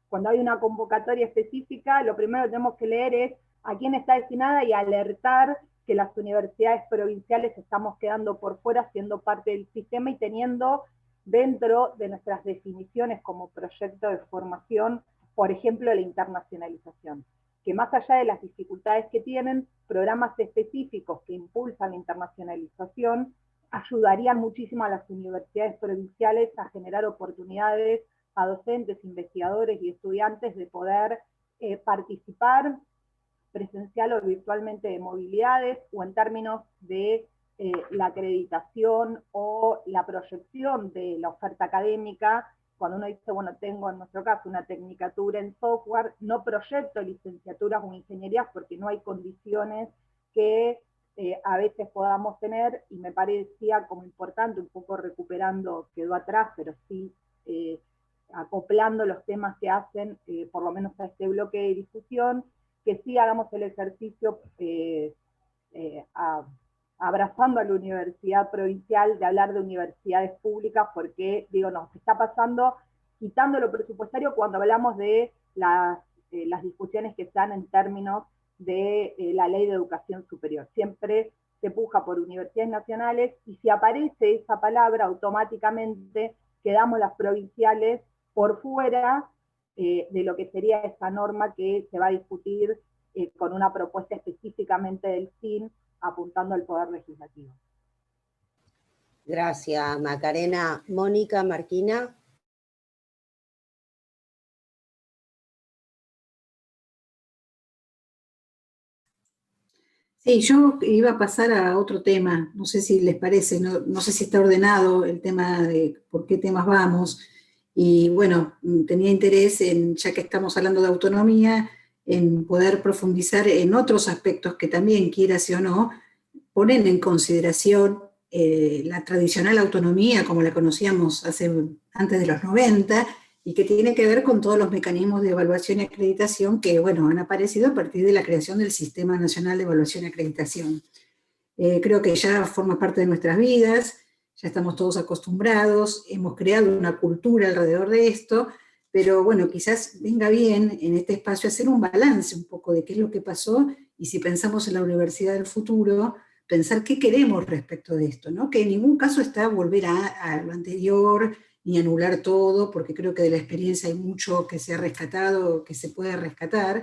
Speaker 12: Cuando hay una convocatoria específica, lo primero que tenemos que leer es a quién está destinada y alertar que las universidades provinciales estamos quedando por fuera, siendo parte del sistema y teniendo dentro de nuestras definiciones como proyecto de formación, por ejemplo, la internacionalización, que más allá de las dificultades que tienen, programas específicos que impulsan la internacionalización ayudarían muchísimo a las universidades provinciales a generar oportunidades a docentes, investigadores y estudiantes de poder participar presencial o virtualmente de movilidades, o en términos de la acreditación o la proyección de la oferta académica. Cuando uno dice, bueno, tengo en nuestro caso una tecnicatura en software, no proyecto licenciaturas o ingenierías porque no hay condiciones que a veces podamos tener, y me parecía como importante, un poco recuperando, quedó atrás, pero sí acoplando los temas que hacen, por lo menos a este bloque de discusión, que sí hagamos el ejercicio abrazando a la universidad provincial, de hablar de universidades públicas, porque, digo, nos está pasando, quitando lo presupuestario, cuando hablamos de las discusiones que están en términos de la Ley de Educación Superior. Siempre se puja por universidades nacionales, y si aparece esa palabra, automáticamente quedamos las provinciales por fuera de lo que sería esa norma que se va a discutir con una propuesta específicamente del CIN, apuntando al Poder Legislativo.
Speaker 3: Gracias, Macarena. Mónica Marquina.
Speaker 13: Sí, yo iba a pasar a otro tema, no sé si les parece, no sé si está ordenado el tema de por qué temas vamos, y bueno, tenía interés en, ya que estamos hablando de autonomía, en poder profundizar en otros aspectos que también, quieras o no, ponen en consideración la tradicional autonomía como la conocíamos antes de los 90, y que tiene que ver con todos los mecanismos de evaluación y acreditación que, bueno, han aparecido a partir de la creación del Sistema Nacional de Evaluación y Acreditación. Creo que ya forma parte de nuestras vidas, ya estamos todos acostumbrados, hemos creado una cultura alrededor de esto, pero bueno, quizás venga bien en este espacio hacer un balance un poco de qué es lo que pasó, y si pensamos en la universidad del futuro, pensar qué queremos respecto de esto, ¿no? Que en ningún caso está volver a lo anterior, ni anular todo, porque creo que de la experiencia hay mucho que se ha rescatado, que se puede rescatar,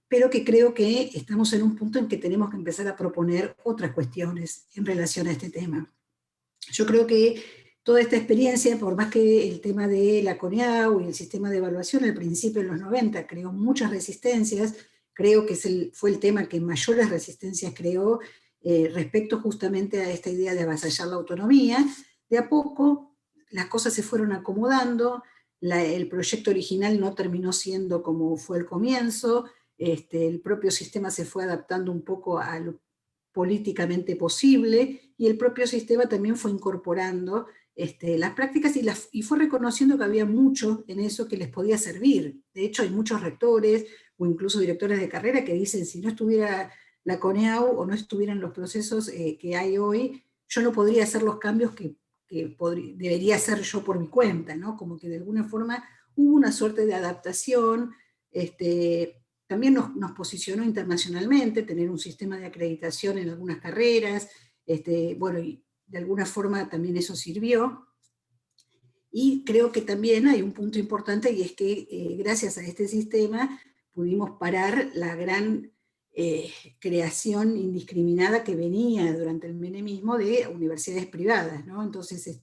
Speaker 13: pero que creo que estamos en un punto en que tenemos que empezar a proponer otras cuestiones en relación a este tema. Yo creo que toda esta experiencia, por más que el tema de la CONEAU y el sistema de evaluación al principio en los 90 creó muchas resistencias, creo que fue el tema que mayores resistencias creó respecto justamente a esta idea de avasallar la autonomía. De a poco las cosas se fueron acomodando, el proyecto original no terminó siendo como fue el comienzo, el propio sistema se fue adaptando un poco a lo políticamente posible, y el propio sistema también fue incorporando las prácticas y fue reconociendo que había mucho en eso que les podía servir. De hecho, hay muchos rectores o incluso directores de carrera que dicen, si no estuviera la CONEAU o no estuvieran los procesos que hay hoy, yo no podría hacer los cambios que debería hacer yo por mi cuenta, ¿no? Como que de alguna forma hubo una suerte de adaptación. También nos posicionó internacionalmente, tener un sistema de acreditación en algunas carreras, bueno, y de alguna forma también eso sirvió. Y creo que también hay un punto importante, y es que gracias a este sistema pudimos parar la gran creación indiscriminada que venía durante el menemismo de universidades privadas, ¿no? Entonces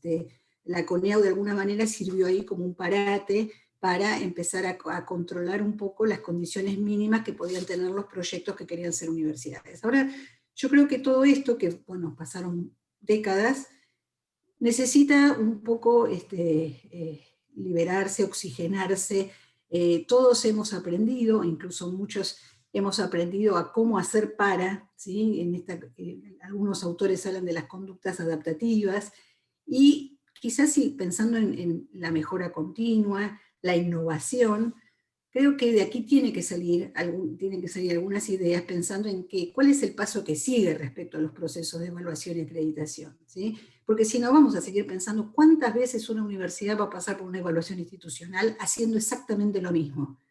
Speaker 13: la CONEAU de alguna manera sirvió ahí como un parate para empezar a controlar un poco las condiciones mínimas que podían tener los proyectos que querían ser universidades. Ahora, yo creo que todo esto, que bueno, pasaron décadas, necesita un poco liberarse, oxigenarse. Todos hemos aprendido, incluso muchos hemos aprendido a cómo hacer para, ¿sí? Algunos autores hablan de las conductas adaptativas, y quizás pensando en la mejora continua, la innovación, creo que de aquí tienen que salir algunas ideas pensando en cuál es el paso que sigue respecto a los procesos de evaluación y acreditación, ¿sí? Porque si no, vamos a seguir pensando cuántas veces una universidad va a pasar por una evaluación institucional haciendo exactamente lo mismo.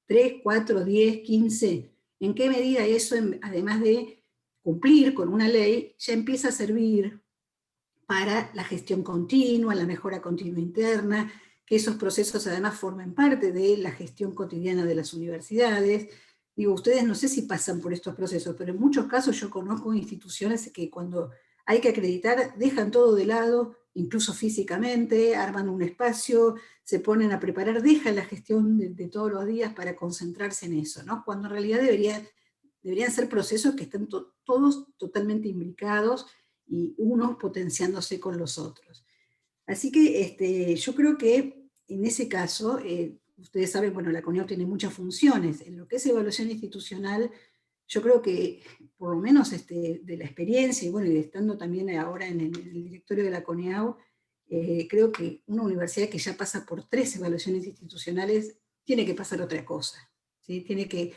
Speaker 13: 3, 4, 10, 15. ¿En qué medida eso, además de cumplir con una ley, ya empieza a servir para la gestión continua, la mejora continua interna, que esos procesos además formen parte de la gestión cotidiana de las universidades? Digo, ustedes no sé si pasan por estos procesos, pero en muchos casos yo conozco instituciones que cuando hay que acreditar dejan todo de lado, incluso físicamente, arman un espacio, se ponen a preparar, dejan la gestión de todos los días para concentrarse en eso, ¿no? Cuando en realidad deberían ser procesos que estén todos totalmente imbricados y unos potenciándose con los otros. Así que yo creo que en ese caso, ustedes saben, bueno, la CONEAU tiene muchas funciones. En lo que es evaluación institucional, yo creo que, por lo menos de la experiencia, y bueno, y estando también ahora en el directorio de la CONEAU, creo que una universidad que ya pasa por 3 evaluaciones institucionales tiene que pasar otra cosa, ¿sí? Tiene que...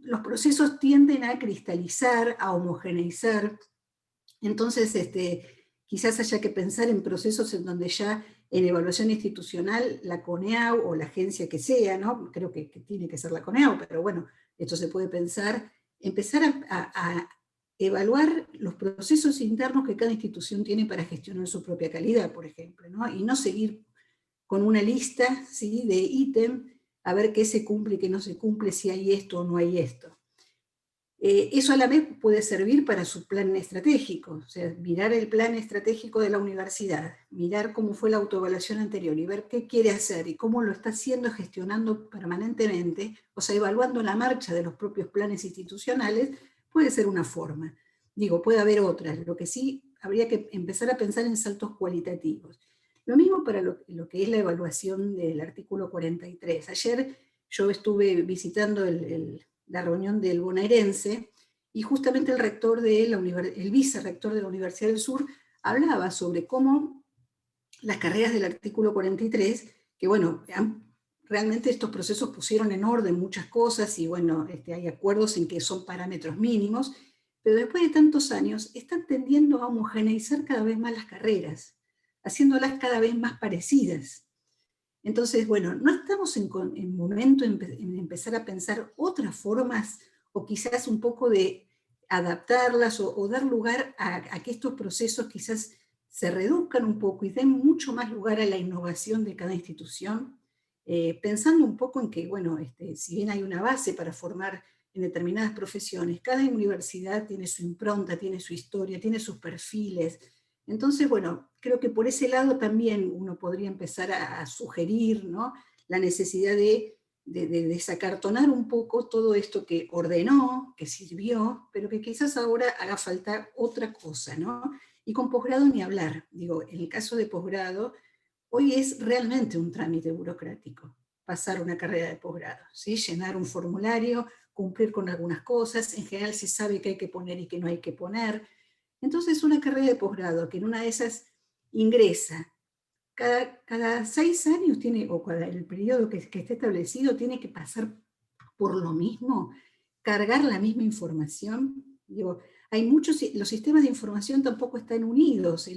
Speaker 13: los procesos tienden a cristalizar, a homogeneizar. Entonces, quizás haya que pensar en procesos en donde ya en evaluación institucional la CONEAU o la agencia que sea, ¿no? Creo que tiene que ser la CONEAU, pero bueno, esto se puede pensar, empezar a evaluar los procesos internos que cada institución tiene para gestionar su propia calidad, por ejemplo, ¿no? Y no seguir con una lista, ¿sí?, de ítem, a ver qué se cumple y qué no se cumple, si hay esto o no hay esto. Eso a la vez puede servir para su plan estratégico, o sea, mirar el plan estratégico de la universidad, mirar cómo fue la autoevaluación anterior y ver qué quiere hacer y cómo lo está haciendo, gestionando permanentemente, o sea, evaluando la marcha de los propios planes institucionales, puede ser una forma. Digo, puede haber otras, lo que sí habría que empezar a pensar en saltos cualitativos. Lo mismo para lo que es la evaluación del artículo 43. Ayer yo estuve visitando la reunión del bonaerense, y justamente el vicerrector de la Universidad del Sur hablaba sobre cómo las carreras del artículo 43, que bueno, realmente estos procesos pusieron en orden muchas cosas, y bueno, hay acuerdos en que son parámetros mínimos, pero después de tantos años están tendiendo a homogeneizar cada vez más las carreras, haciéndolas cada vez más parecidas. Entonces, bueno, no estamos en momento en empezar a pensar otras formas, o quizás un poco de adaptarlas, o dar lugar a que estos procesos quizás se reduzcan un poco y den mucho más lugar a la innovación de cada institución, pensando un poco en que, bueno, si bien hay una base para formar en determinadas profesiones, cada universidad tiene su impronta, tiene su historia, tiene sus perfiles. Entonces, bueno, creo que por ese lado también uno podría empezar a sugerir, ¿no?, la necesidad de desacartonar un poco todo esto que ordenó, que sirvió, pero que quizás ahora haga falta otra cosa, ¿no? Y con posgrado ni hablar. Digo, en el caso de posgrado, hoy es realmente un trámite burocrático pasar una carrera de posgrado, ¿sí? Llenar un formulario, cumplir con algunas cosas, en general se sabe qué hay que poner y qué no hay que poner. Entonces una carrera de posgrado que en una de esas ingresa, cada 6 años tiene, o cada el periodo que esté establecido, tiene que pasar por lo mismo, cargar la misma información. Digo, hay muchos, los sistemas de información tampoco están unidos,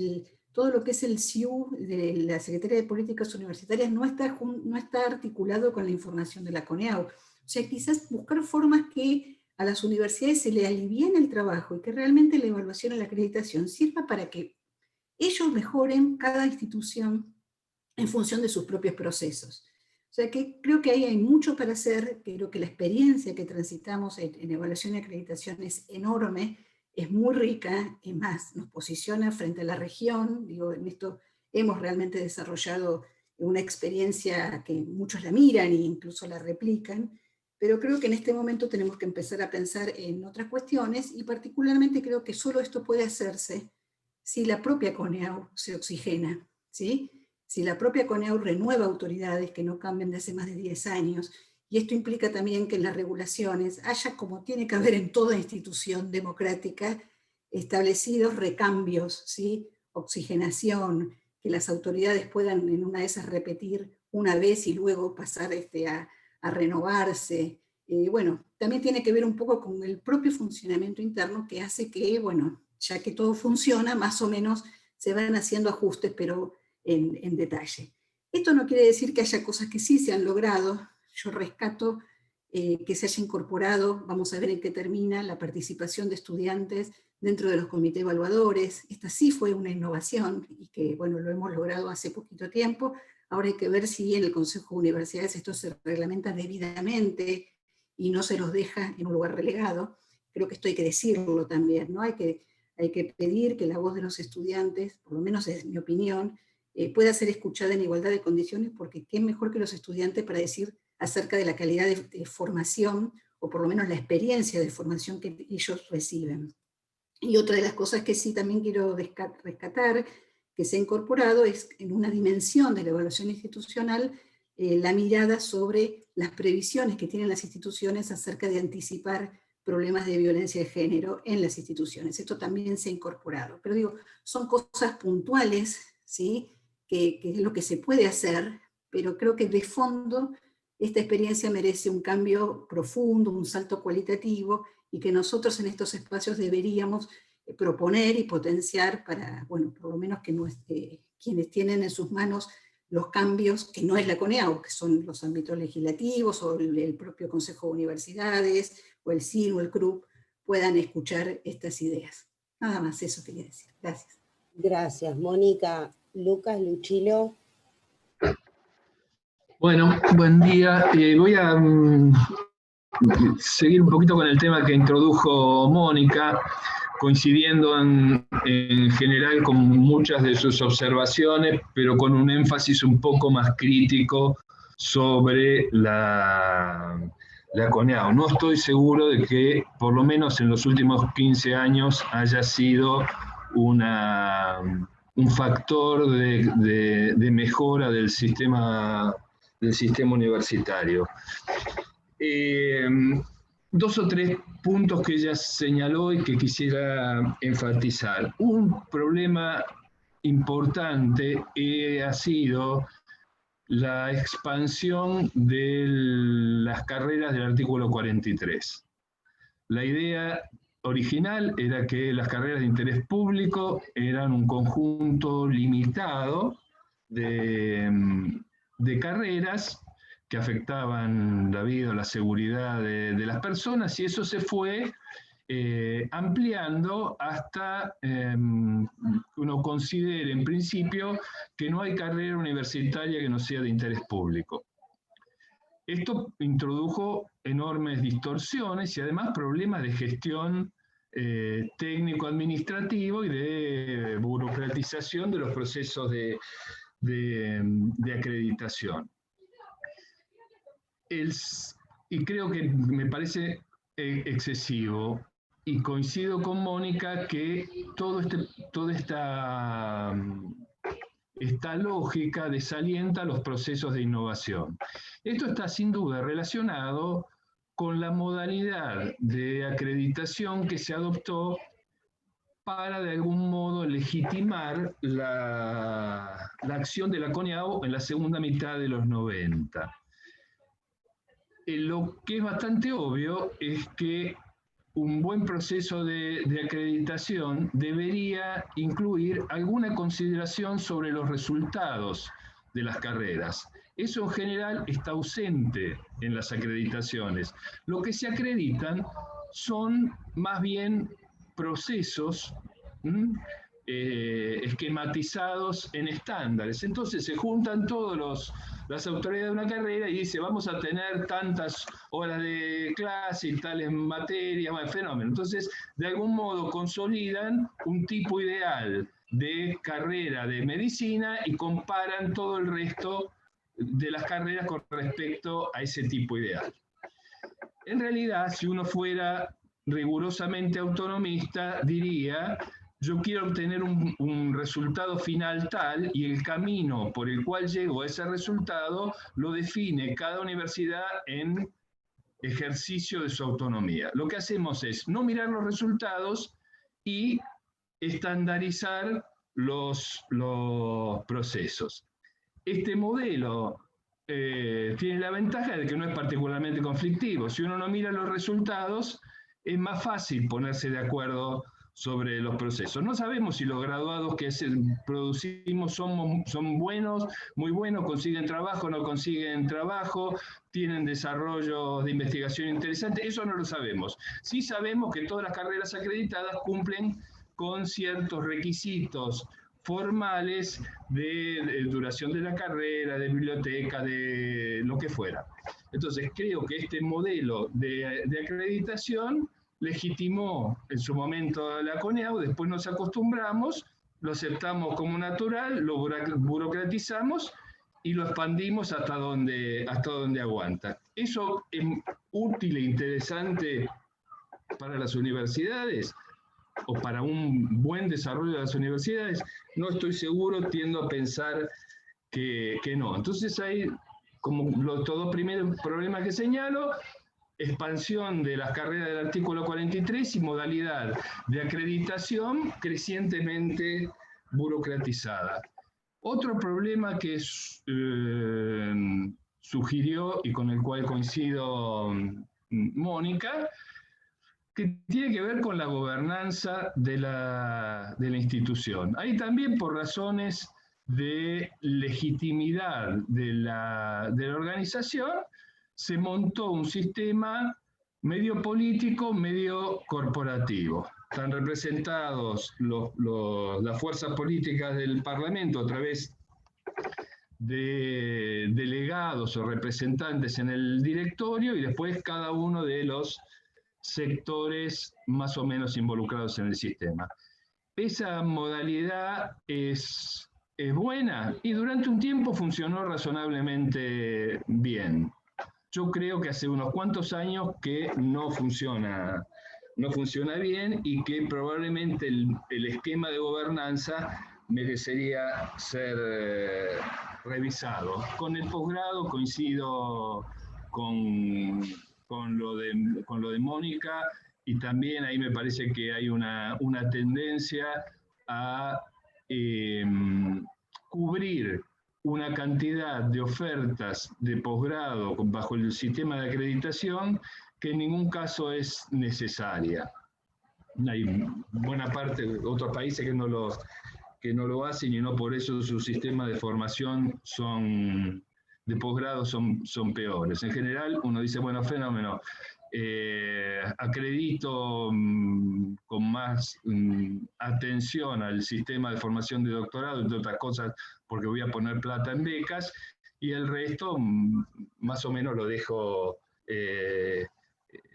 Speaker 13: todo lo que es el SIU de la Secretaría de Políticas Universitarias no está articulado con la información de la CONEAU. O sea, quizás buscar formas que a las universidades se le alivien el trabajo y que realmente la evaluación y la acreditación sirva para que ellos mejoren cada institución en función de sus propios procesos. O sea que creo que ahí hay mucho para hacer, creo que la experiencia que transitamos en evaluación y acreditación es enorme, es muy rica, es más, nos posiciona frente a la región. Digo, en esto hemos realmente desarrollado una experiencia que muchos la miran e incluso la replican, pero creo que en este momento tenemos que empezar a pensar en otras cuestiones, y particularmente creo que solo esto puede hacerse si la propia CONEAU se oxigena, ¿sí? Si la propia CONEAU renueva autoridades que no cambian de hace más de 10 años, y esto implica también que en las regulaciones haya, como tiene que haber en toda institución democrática, establecidos recambios, ¿sí? Oxigenación, que las autoridades puedan en una de esas repetir una vez y luego pasar a renovarse. Bueno, también tiene que ver un poco con el propio funcionamiento interno que hace que, bueno, ya que todo funciona, más o menos se van haciendo ajustes, pero en detalle. Esto no quiere decir que haya cosas que sí se han logrado. Yo rescato que se haya incorporado, vamos a ver en qué termina, la participación de estudiantes dentro de los comités evaluadores. Esta sí fue una innovación y que, bueno, lo hemos logrado hace poquito tiempo. Ahora hay que ver si en el Consejo de Universidades esto se reglamenta debidamente y no se los deja en un lugar relegado. Creo que esto hay que decirlo también, ¿no? Hay que pedir que la voz de los estudiantes, por lo menos es mi opinión, pueda ser escuchada en igualdad de condiciones, porque qué mejor que los estudiantes para decir acerca de la calidad de formación, o por lo menos la experiencia de formación que ellos reciben. Y otra de las cosas que sí también quiero rescatar, que se ha incorporado, es en una dimensión de la evaluación institucional, la mirada sobre las previsiones que tienen las instituciones acerca de anticipar problemas de violencia de género en las instituciones. Esto también se ha incorporado. Pero digo, son cosas puntuales, ¿sí?, que es lo que se puede hacer, pero creo que de fondo esta experiencia merece un cambio profundo, un salto cualitativo, y que nosotros en estos espacios deberíamos proponer y potenciar para, bueno, por lo menos que quienes tienen en sus manos los cambios, que no es la CONEAU, que son los ámbitos legislativos, o el propio Consejo de Universidades, o el CIN o el CRUP, puedan escuchar estas ideas. Nada más, eso quería decir. Gracias.
Speaker 3: Gracias, Mónica. Lucas, Luchilo.
Speaker 8: Bueno, buen día. Voy a seguir un poquito con el tema que introdujo Mónica, coincidiendo en general con muchas de sus observaciones, pero con un énfasis un poco más crítico sobre la CONEAU. No estoy seguro de que, por lo menos en los últimos 15 años, haya sido un factor de mejora del sistema universitario. 2 o 3 puntos que ella señaló y que quisiera enfatizar. Un problema importante ha sido la expansión de las carreras del artículo 43. La idea original era que las carreras de interés público eran un conjunto limitado de
Speaker 14: de carreras que afectaban la vida o la seguridad de las personas, y eso se fue ampliando hasta uno considere en principio que no hay carrera universitaria que no sea de interés público. Esto introdujo enormes distorsiones y además problemas de gestión técnico-administrativo y de burocratización de los procesos de acreditación. Y creo que me parece excesivo, y coincido con Mónica que toda esta lógica desalienta los procesos de innovación. Esto está sin duda relacionado con la modalidad de acreditación que se adoptó para de algún modo legitimar la acción de la CONIAU en la segunda mitad de los 90. Lo que es bastante obvio es que un buen proceso de acreditación debería incluir alguna consideración sobre los resultados de las carreras. Eso en general está ausente en las acreditaciones. Lo que se acreditan son más bien procesos esquematizados en estándares. Entonces se juntan todas las autoridades de una carrera y dice, vamos a tener tantas horas de clase y tales materias, fenómeno. Entonces, de algún modo consolidan un tipo ideal de carrera de medicina y comparan todo el resto de las carreras con respecto a ese tipo ideal. En realidad, si uno fuera rigurosamente autonomista, diría, yo quiero obtener un resultado final tal, y el camino por el cual llego a ese resultado lo define cada universidad en ejercicio de su autonomía. Lo que hacemos es no mirar los resultados y estandarizar los procesos. Este modelo tiene la ventaja de que no es particularmente conflictivo. Si uno no mira los resultados, es más fácil ponerse de acuerdo sobre los procesos. No sabemos si los graduados que producimos son buenos, muy buenos, consiguen trabajo, no consiguen trabajo, tienen desarrollos de investigación interesantes, eso no lo sabemos. Sí sabemos que todas las carreras acreditadas cumplen con ciertos requisitos formales de duración de la carrera, de biblioteca, de lo que fuera. Entonces creo que este modelo de acreditación legitimó en su momento la CONIAU, después nos acostumbramos, lo aceptamos como natural, lo burocratizamos y lo expandimos hasta donde aguanta. ¿Eso es útil e interesante para las universidades o para un buen desarrollo de las universidades? No estoy seguro, tiendo a pensar que no. Entonces hay, como los dos primeros problemas que señalo, expansión de las carreras del artículo 43 y modalidad de acreditación crecientemente burocratizada. Otro problema que sugirió y con el cual coincido Mónica, que tiene que ver con la gobernanza de la institución. Ahí también por razones de legitimidad de la organización, se montó un sistema medio político, medio corporativo. Están representados las fuerzas políticas del Parlamento a través de delegados o representantes en el directorio y después cada uno de los sectores más o menos involucrados en el sistema. Esa modalidad es buena y durante un tiempo funcionó razonablemente bien. Yo creo que hace unos cuantos años que no funciona bien y que probablemente el esquema de gobernanza merecería ser revisado. Con el posgrado coincido con lo de Mónica, y también ahí me parece que hay una tendencia a cubrir una cantidad de ofertas de posgrado bajo el sistema de acreditación que en ningún caso es necesaria. Hay buena parte de otros países que no lo hacen y no por eso sus sistemas de formación son de posgrado son peores. En general, uno dice, bueno, fenómeno, acredito con más atención al sistema de formación de doctorado, entre otras cosas, porque voy a poner plata en becas, y el resto más o menos lo dejo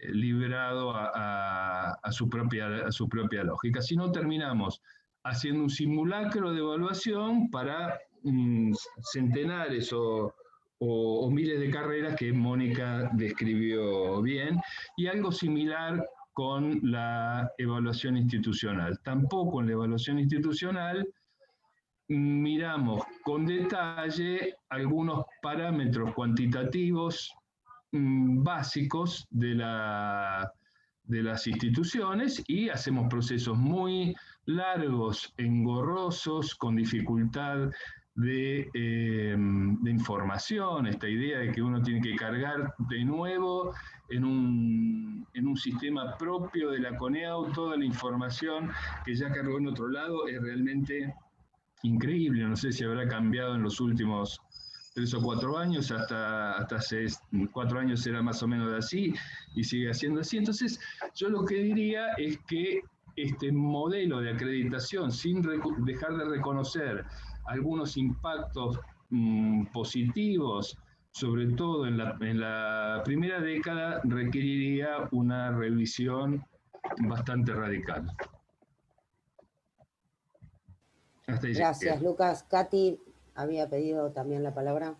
Speaker 14: librado a su propia lógica. Si no, terminamos haciendo un simulacro de evaluación para centenares o miles de carreras que Mónica describió bien, y algo similar con la evaluación institucional. Tampoco en la evaluación institucional miramos con detalle algunos parámetros cuantitativos básicos de las instituciones, y hacemos procesos muy largos, engorrosos, con dificultad de información, esta idea de que uno tiene que cargar de nuevo en un sistema propio de la CONEAU toda la información que ya cargó en otro lado, es realmente increíble. No sé si habrá cambiado en los últimos 3 o 4 años, hasta hace 4 años era más o menos así, y sigue siendo así. Entonces, yo lo que diría es que este modelo de acreditación, sin dejar de reconocer algunos impactos positivos, sobre todo en la primera década, requeriría una revisión bastante radical.
Speaker 3: Gracias, Lucas. Katy había pedido también la palabra.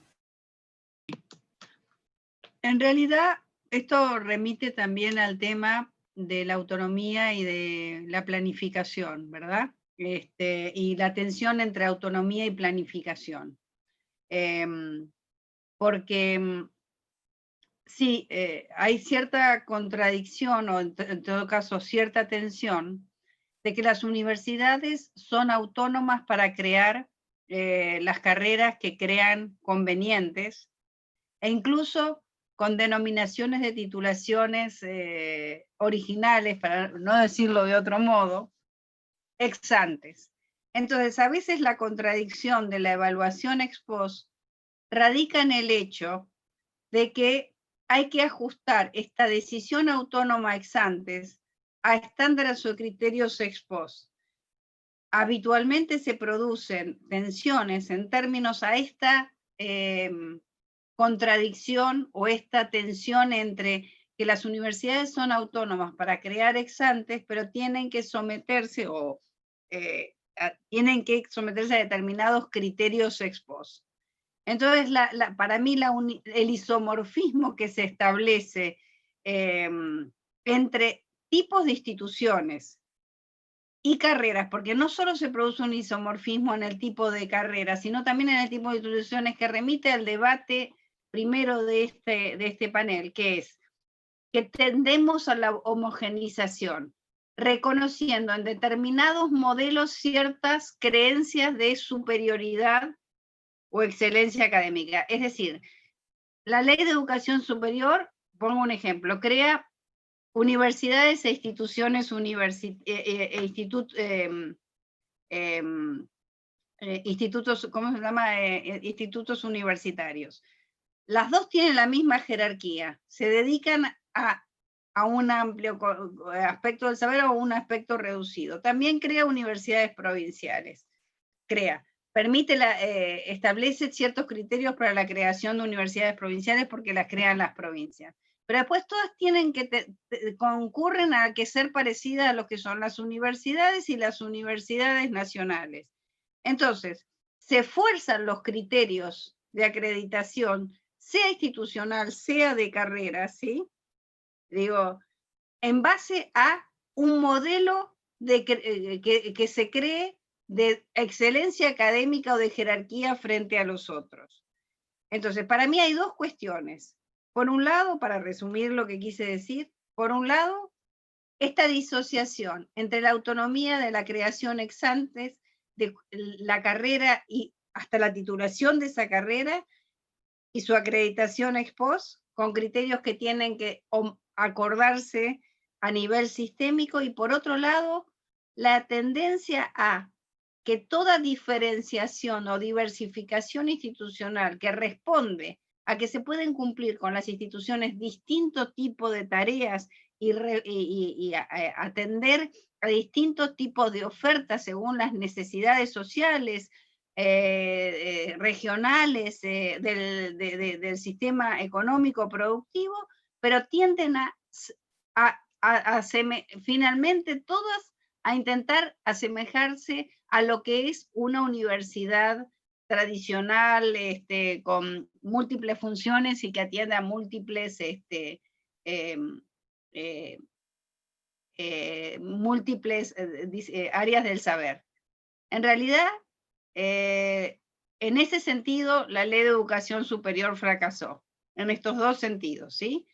Speaker 10: En realidad, esto remite también al tema de la autonomía y de la planificación, ¿verdad? Y la tensión entre autonomía y planificación. Porque sí, hay cierta contradicción, o en todo caso cierta tensión, de que las universidades son autónomas para crear las carreras que crean convenientes, e incluso con denominaciones de titulaciones originales, para no decirlo de otro modo, ex antes. Entonces, a veces la contradicción de la evaluación ex post radica en el hecho de que hay que ajustar esta decisión autónoma ex antes a estándares o criterios ex post. Habitualmente se producen tensiones en términos a esta contradicción o esta tensión entre que las universidades son autónomas para crear ex antes, pero tienen que someterse a determinados criterios ex post. Entonces, para mí, el isomorfismo que se establece entre tipos de instituciones y carreras, porque no solo se produce un isomorfismo en el tipo de carreras, sino también en el tipo de instituciones, que remite al debate primero de este panel, que es que tendemos a la homogeneización, reconociendo en determinados modelos ciertas creencias de superioridad o excelencia académica. Es decir, la Ley de Educación Superior, pongo un ejemplo, crea universidades e instituciones institutos, ¿cómo se llama? Institutos universitarios. Las dos tienen la misma jerarquía, se dedican a un amplio aspecto del saber o un aspecto reducido. También crea universidades provinciales, establece ciertos criterios para la creación de universidades provinciales porque las crean las provincias. Pero después todas tienen concurren a que ser parecidas a lo que son las universidades y las universidades nacionales. Entonces, se fuerzan los criterios de acreditación, sea institucional, sea de carrera, ¿sí? Digo, en base a un modelo que se cree de excelencia académica o de jerarquía frente a los otros. Entonces, para mí hay dos cuestiones. Por un lado, para resumir lo que quise decir, por un lado, esta disociación entre la autonomía de la creación ex antes de la carrera y hasta la titulación de esa carrera y su acreditación ex post, con criterios que tienen que acordarse a nivel sistémico, y por otro lado, la tendencia a que toda diferenciación o diversificación institucional que responde a que se pueden cumplir con las instituciones distintos tipos de tareas y atender a distintos tipos de ofertas según las necesidades sociales, regionales del sistema económico productivo, pero tienden finalmente todas a intentar asemejarse a lo que es una universidad tradicional, con múltiples funciones y que atiende a múltiples áreas del saber. En realidad, en ese sentido, la Ley de Educación Superior fracasó, en estos dos sentidos, ¿sí?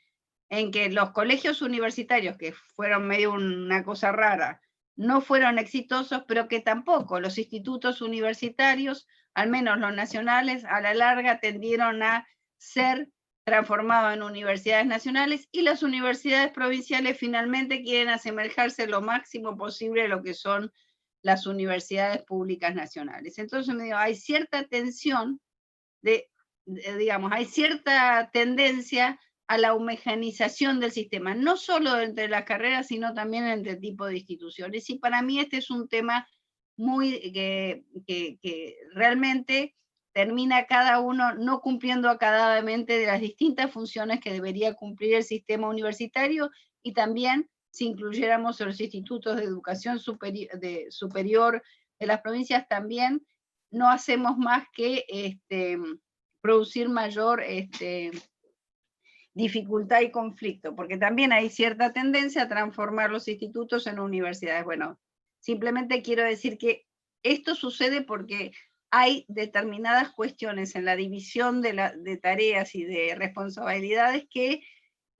Speaker 10: En que los colegios universitarios, que fueron medio una cosa rara, no fueron exitosos, pero que tampoco los institutos universitarios, al menos los nacionales, a la larga tendieron a ser transformados en universidades nacionales, y las universidades provinciales finalmente quieren asemejarse lo máximo posible a lo que son las universidades públicas nacionales. Entonces, hay cierta tensión, digamos, hay cierta tendencia a la homogeneización del sistema, no solo entre las carreras, sino también entre el tipo de instituciones. Y para mí este es un tema muy que realmente termina cada uno no cumpliendo acadadamente de las distintas funciones que debería cumplir el sistema universitario, y también si incluyéramos los institutos de educación superior de las provincias, también no hacemos más que producir mayor dificultad y conflicto, porque también hay cierta tendencia a transformar los institutos en universidades. Bueno, simplemente quiero decir que esto sucede porque hay determinadas cuestiones en la división de tareas y de responsabilidades que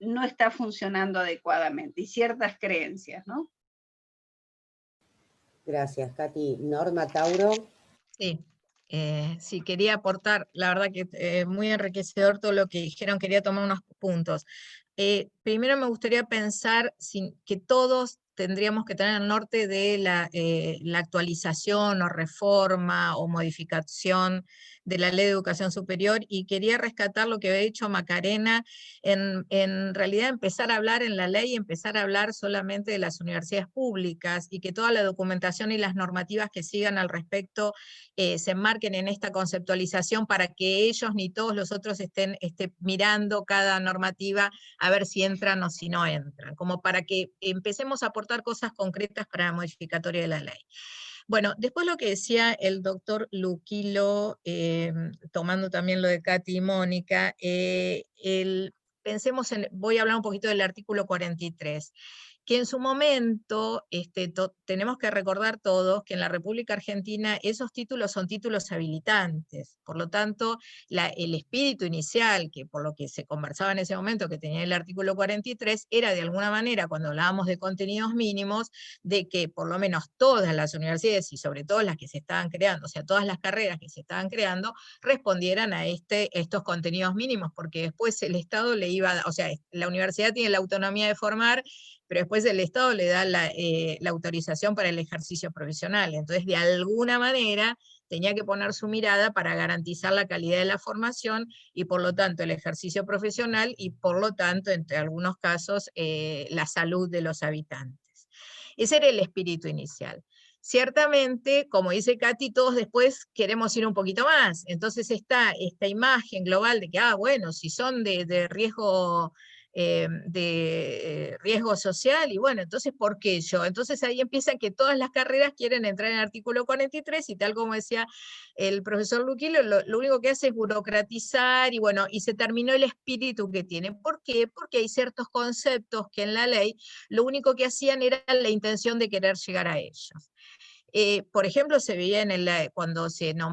Speaker 10: no está funcionando adecuadamente, y ciertas creencias, ¿no?
Speaker 3: Gracias, Katy. Norma Tauro.
Speaker 1: Sí. Sí, quería aportar, la verdad que muy enriquecedor todo lo que dijeron, quería tomar unos puntos. Primero me gustaría pensar que todos tendríamos que tener el norte de la actualización o reforma o modificación de la Ley de Educación Superior, y quería rescatar lo que había dicho Macarena, en realidad empezar a hablar en la ley, empezar a hablar solamente de las universidades públicas, y que toda la documentación y las normativas que sigan al respecto se enmarquen en esta conceptualización, para que ellos ni todos los otros estén mirando cada normativa a ver si entran o si no entran, como para que empecemos a aportar cosas concretas para la modificatoria de la ley. Bueno, después lo que decía el doctor Luquilo, tomando también lo de Katy y Mónica, pensemos voy a hablar un poquito del artículo 43, que en su momento tenemos que recordar todos que en la República Argentina esos títulos son títulos habilitantes. Por lo tanto, el espíritu inicial, que por lo que se conversaba en ese momento, que tenía el artículo 43, era de alguna manera, cuando hablábamos de contenidos mínimos, de que por lo menos todas las universidades, y sobre todo las que se estaban creando, o sea, todas las carreras que se estaban creando, respondieran a estos contenidos mínimos, porque después el Estado le iba a, o sea, la universidad tiene la autonomía de formar, pero después el Estado le da la autorización para el ejercicio profesional. Entonces, de alguna manera, tenía que poner su mirada para garantizar la calidad de la formación, y por lo tanto el ejercicio profesional, y por lo tanto, entre algunos casos, la salud de los habitantes. Ese era el espíritu inicial. Ciertamente, como dice Katy, todos después queremos ir un poquito más. Entonces está esta imagen global de que, bueno, si son de riesgo... de riesgo social, y bueno, entonces, ¿por qué yo? Entonces ahí empieza que todas las carreras quieren entrar en el artículo 43, y tal como decía el profesor Luquilo, lo único que hace es burocratizar, y bueno, y se terminó el espíritu que tiene. ¿Por qué? Porque hay ciertos conceptos que en la ley lo único que hacían era la intención de querer llegar a ellos. Por ejemplo, se veía cuando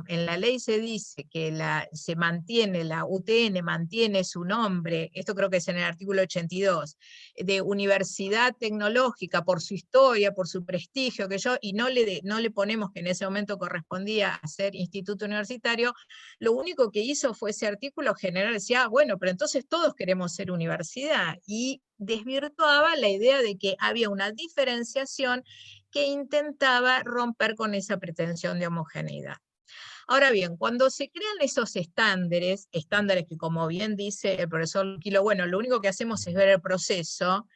Speaker 1: en la ley se dice que se mantiene, la UTN mantiene su nombre, esto creo que es en el artículo 82, de universidad tecnológica por su historia, por su prestigio, y no le ponemos que en ese momento correspondía a ser instituto universitario, lo único que hizo fue ese artículo general, decía, bueno, pero entonces todos queremos ser universidad, y desvirtuaba la idea de que había una diferenciación que intentaba romper con esa pretensión de homogeneidad. Ahora bien, cuando se crean esos estándares que como bien dice el profesor Luquilo, bueno, lo único que hacemos es ver el proceso,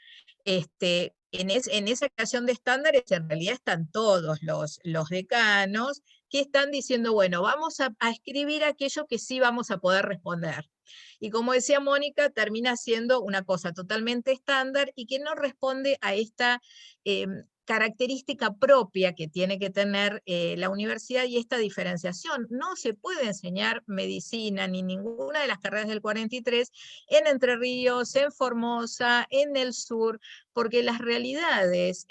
Speaker 1: en esa creación de estándares en realidad están todos los decanos que están diciendo, bueno, vamos a escribir aquello que sí vamos a poder responder. Y como decía Mónica, termina siendo una cosa totalmente estándar y que no responde a esta característica propia que tiene que tener la universidad y esta diferenciación. No se puede enseñar medicina ni ninguna de las carreras del 43 en Entre Ríos, en Formosa, en el sur, porque las realidades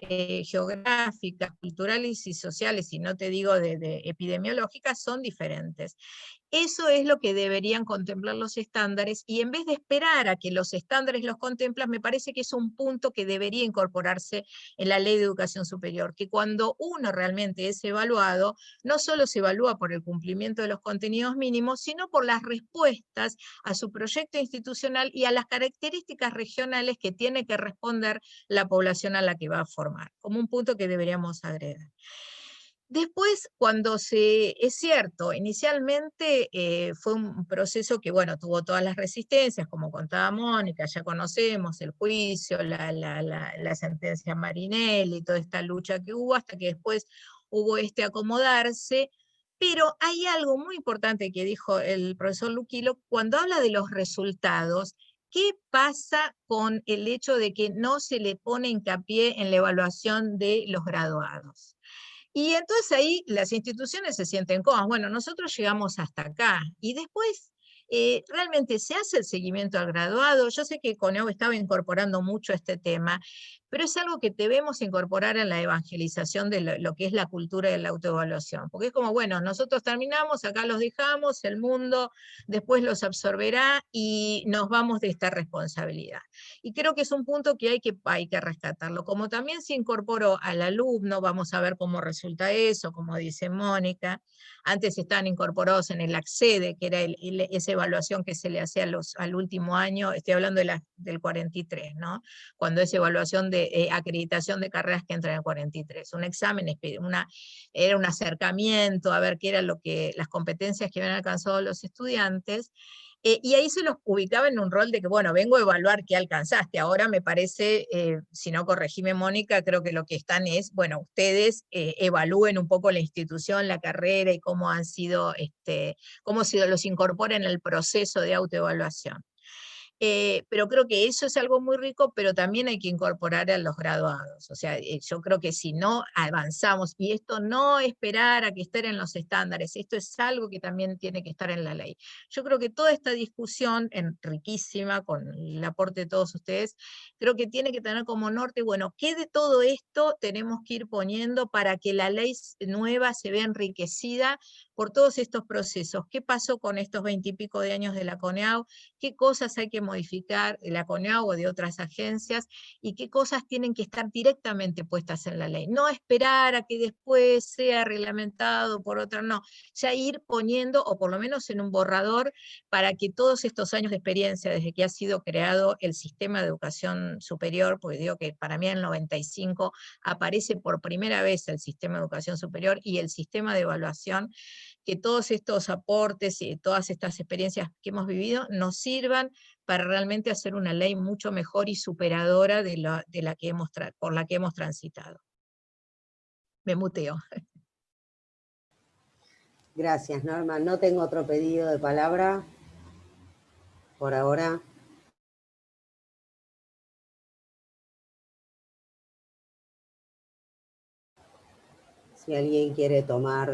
Speaker 1: geográficas, culturales y sociales, y no te digo de epidemiológicas, son diferentes. Eso es lo que deberían contemplar los estándares, y en vez de esperar a que los estándares los contemplan, me parece que es un punto que debería incorporarse en la Ley de Educación Superior, que cuando uno realmente es evaluado, no solo se evalúa por el cumplimiento de los contenidos mínimos, sino por las respuestas a su proyecto institucional y a las características regionales que tiene que responder la población a la que va a formar, como un punto que deberíamos agregar. Después, es cierto, inicialmente fue un proceso que, bueno, tuvo todas las resistencias, como contaba Mónica, ya conocemos el juicio, la sentencia Marinelli, toda esta lucha que hubo, hasta que después hubo acomodarse, pero hay algo muy importante que dijo el profesor Luquilo, cuando habla de los resultados. ¿Qué pasa con el hecho de que no se le pone hincapié en la evaluación de los graduados? Y entonces ahí las instituciones se sienten cómodas. Bueno, nosotros llegamos hasta acá. Y después, realmente se hace el seguimiento al graduado. Yo sé que CONEAU estaba incorporando mucho este tema, pero es algo que debemos incorporar en la evangelización de lo que es la cultura de la autoevaluación. Porque es como, bueno, nosotros terminamos, acá los dejamos, el mundo después los absorberá y nos vamos de esta responsabilidad. Y creo que es un punto que hay que rescatarlo. Como también se incorporó al alumno, vamos a ver cómo resulta eso, como dice Mónica. Antes estaban incorporados en el ACCEDE, que era esa evaluación que se le hacía al último año, estoy hablando del 43, ¿no? Cuando es evaluación de acreditación de carreras que entran en el 43. Un examen, era un acercamiento a ver qué era las competencias que habían alcanzado los estudiantes. Y ahí se los ubicaba en un rol de que, bueno, vengo a evaluar qué alcanzaste. Ahora me parece, si no corregime Mónica, creo que lo que están es, bueno, ustedes evalúen un poco la institución, la carrera y cómo han sido, cómo los incorporan en el proceso de autoevaluación. Pero creo que eso es algo muy rico, pero también hay que incorporar a los graduados. O sea, yo creo que si no avanzamos, y esto no esperar a que estén en los estándares, esto es algo que también tiene que estar en la ley. Yo creo que toda esta discusión, riquísima, con el aporte de todos ustedes, creo que tiene que tener como norte, bueno, ¿qué de todo esto tenemos que ir poniendo para que la ley nueva se vea enriquecida por todos estos procesos? ¿Qué pasó con estos 20 y pico de años de la CONEAU? ¿Qué cosas hay que modificar de la CONEAU o de otras agencias? ¿Y qué cosas tienen que estar directamente puestas en la ley? No esperar a que después sea reglamentado por otra, no. Ya ir poniendo, o por lo menos en un borrador, para que todos estos años de experiencia, desde que ha sido creado el sistema de educación superior, porque digo que para mí en el 95 aparece por primera vez el sistema de educación superior y el sistema de evaluación, que todos estos aportes y todas estas experiencias que hemos vivido nos sirvan para realmente hacer una ley mucho mejor y superadora por la que hemos transitado. Me muteo.
Speaker 3: Gracias, Norma. No tengo otro pedido de palabra por ahora. Si alguien quiere tomar...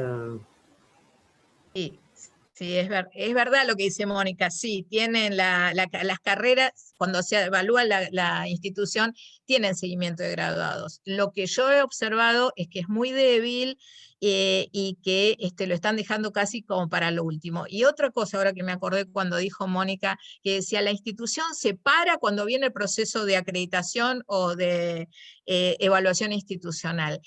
Speaker 1: Sí, es verdad lo que dice Mónica, sí, tienen las carreras, cuando se evalúa la institución, tienen seguimiento de graduados. Lo que yo he observado es que es muy débil y que lo están dejando casi como para lo último. Y otra cosa, ahora que me acordé cuando dijo Mónica, que decía, la institución se para cuando viene el proceso de acreditación o de evaluación institucional.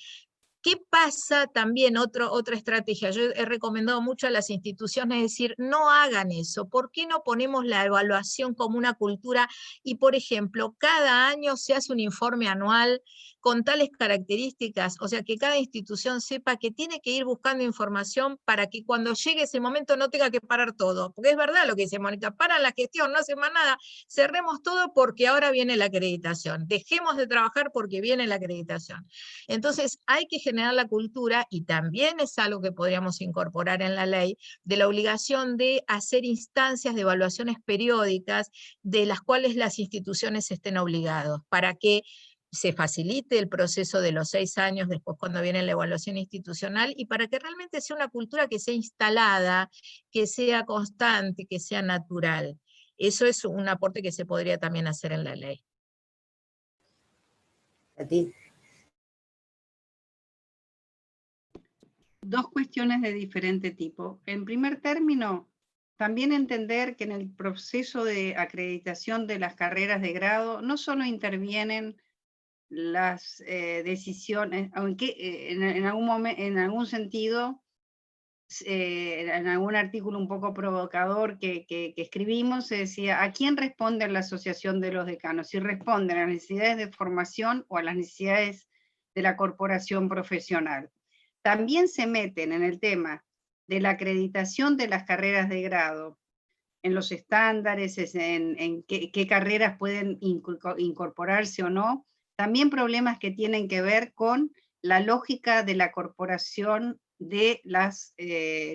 Speaker 1: ¿Qué pasa también? Otra estrategia, yo he recomendado mucho a las instituciones decir, no hagan eso, ¿por qué no ponemos la evaluación como una cultura? Y por ejemplo, cada año se hace un informe anual con tales características, o sea que cada institución sepa que tiene que ir buscando información para que cuando llegue ese momento no tenga que parar todo, porque es verdad lo que dice Mónica, paran la gestión, no hace más nada, cerremos todo porque ahora viene la acreditación, dejemos de trabajar porque viene la acreditación. Entonces hay que generar la cultura, y también es algo que podríamos incorporar en la ley, de la obligación de hacer instancias de evaluaciones periódicas de las cuales las instituciones estén obligados, para que se facilite el proceso de los 6 años después cuando viene la evaluación institucional, y para que realmente sea una cultura que sea instalada, que sea constante, que sea natural. Eso es un aporte que se podría también hacer en la ley.
Speaker 3: ¿A ti?
Speaker 10: Dos cuestiones de diferente tipo. En primer término, también entender que en el proceso de acreditación de las carreras de grado no solo intervienen las decisiones, aunque en algún sentido, en algún artículo un poco provocador que escribimos, se decía, ¿a quién responde la asociación de los decanos? Si responden a las necesidades de formación o a las necesidades de la corporación profesional. También se meten en el tema de la acreditación de las carreras de grado, en los estándares, en qué carreras pueden incorporarse o no, también problemas que tienen que ver con la lógica de la corporación de los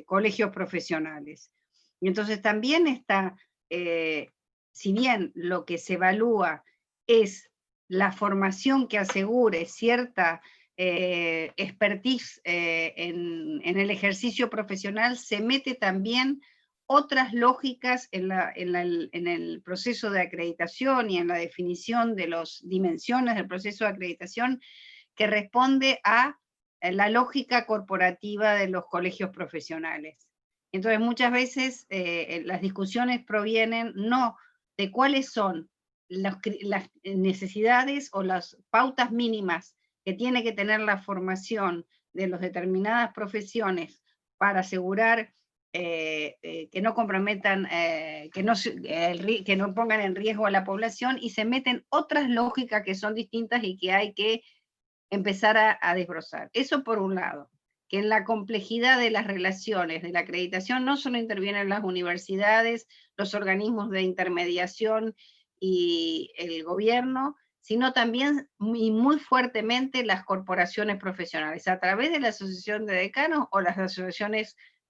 Speaker 10: colegios profesionales. Y entonces también está, si bien lo que se evalúa es la formación que asegure cierta expertise en el ejercicio profesional, se mete también otras lógicas en el proceso de acreditación y en la definición de las dimensiones del proceso de acreditación, que responde a la lógica corporativa de los colegios profesionales. Entonces muchas veces las discusiones provienen no de cuáles son las necesidades o las pautas mínimas que tiene que tener la formación de las determinadas profesiones para asegurar que no comprometan, que no pongan en riesgo a la población, y se meten otras lógicas que son distintas y que hay que empezar a desbrozar. Eso por un lado, que en la complejidad de las relaciones de la acreditación no solo intervienen las universidades, los organismos de intermediación y el gobierno, sino también muy fuertemente las corporaciones profesionales, a través de la Asociación de Decanos o las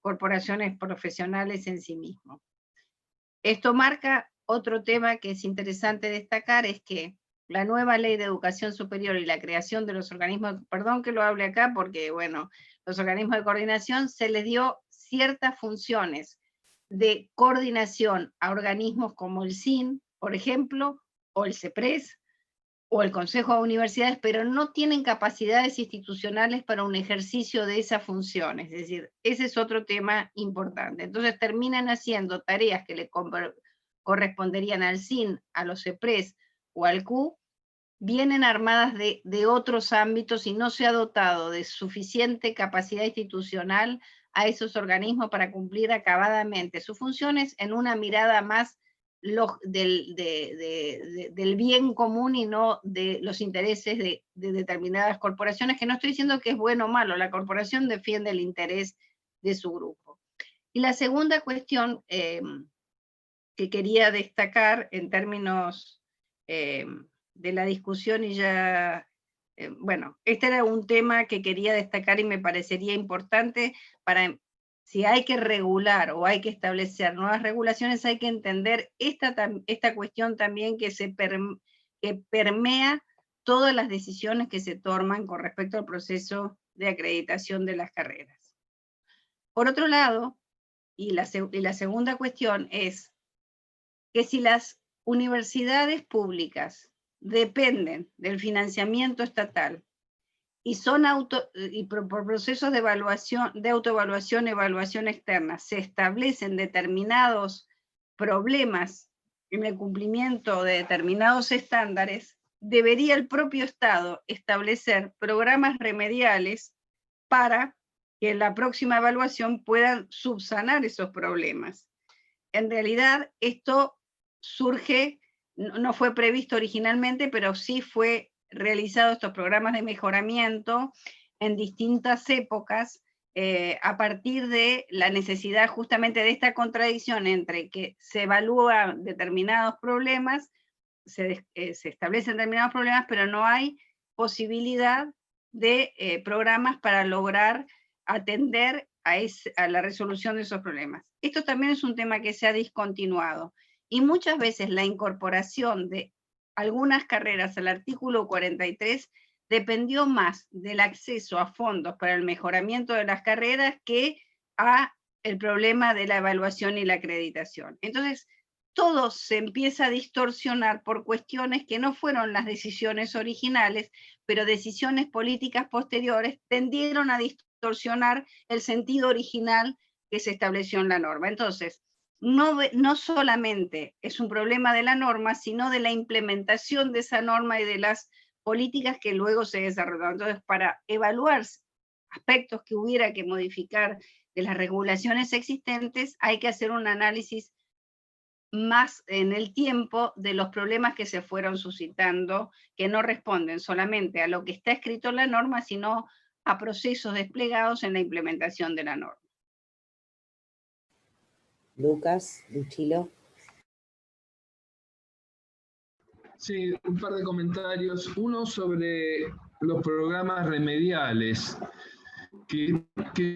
Speaker 10: corporaciones profesionales en sí mismos. Esto marca otro tema que es interesante destacar, es que la nueva ley de educación superior y la creación de los organismos, perdón que lo hable acá porque, bueno, los organismos de coordinación, se les dio ciertas funciones de coordinación a organismos como el CIN, por ejemplo, o el CEPRES, o el Consejo de Universidades, pero no tienen capacidades institucionales para un ejercicio de esas funciones. Es decir, ese es otro tema importante. Entonces terminan haciendo tareas que le corresponderían al CIN, a los CEPRES o al Q, vienen armadas de otros ámbitos y no se ha dotado de suficiente capacidad institucional a esos organismos para cumplir acabadamente sus funciones en una mirada más del bien común y no de los intereses de determinadas corporaciones, que no estoy diciendo que es bueno o malo, la corporación defiende el interés de su grupo. Y la segunda cuestión que quería destacar en términos de la discusión, y ya, bueno, este era un tema que quería destacar y me parecería importante para, si hay que regular o hay que establecer nuevas regulaciones, hay que entender esta cuestión también que permea todas las decisiones que se toman con respecto al proceso de acreditación de las carreras. Por otro lado, y la segunda cuestión es que si las universidades públicas dependen del financiamiento estatal y son por procesos de evaluación, de autoevaluación, evaluación externa, se establecen determinados problemas en el cumplimiento de determinados estándares, debería el propio Estado establecer programas remediales para que la próxima evaluación pueda subsanar esos problemas. En realidad, esto surge, no fue previsto originalmente, pero sí fue realizado estos programas de mejoramiento en distintas épocas, a partir de la necesidad justamente de esta contradicción entre que se evalúan determinados problemas, se establecen determinados problemas, pero no hay posibilidad de programas para lograr atender a la resolución de esos problemas. Esto también es un tema que se ha discontinuado, y muchas veces la incorporación de algunas carreras al artículo 43 dependió más del acceso a fondos para el mejoramiento de las carreras que a el problema de la evaluación y la acreditación. Entonces, todo se empieza a distorsionar por cuestiones que no fueron las decisiones originales, pero decisiones políticas posteriores tendieron a distorsionar el sentido original que se estableció en la norma. Entonces, no solamente es un problema de la norma, sino de la implementación de esa norma y de las políticas que luego se desarrollaron. Entonces, para evaluar aspectos que hubiera que modificar de las regulaciones existentes, hay que hacer un análisis más en el tiempo de los problemas que se fueron suscitando, que no responden solamente a lo que está escrito en la norma, sino a procesos desplegados en la implementación de la norma.
Speaker 3: Lucas, Luchilo.
Speaker 14: Sí, un par de comentarios. Uno sobre los programas remediales, que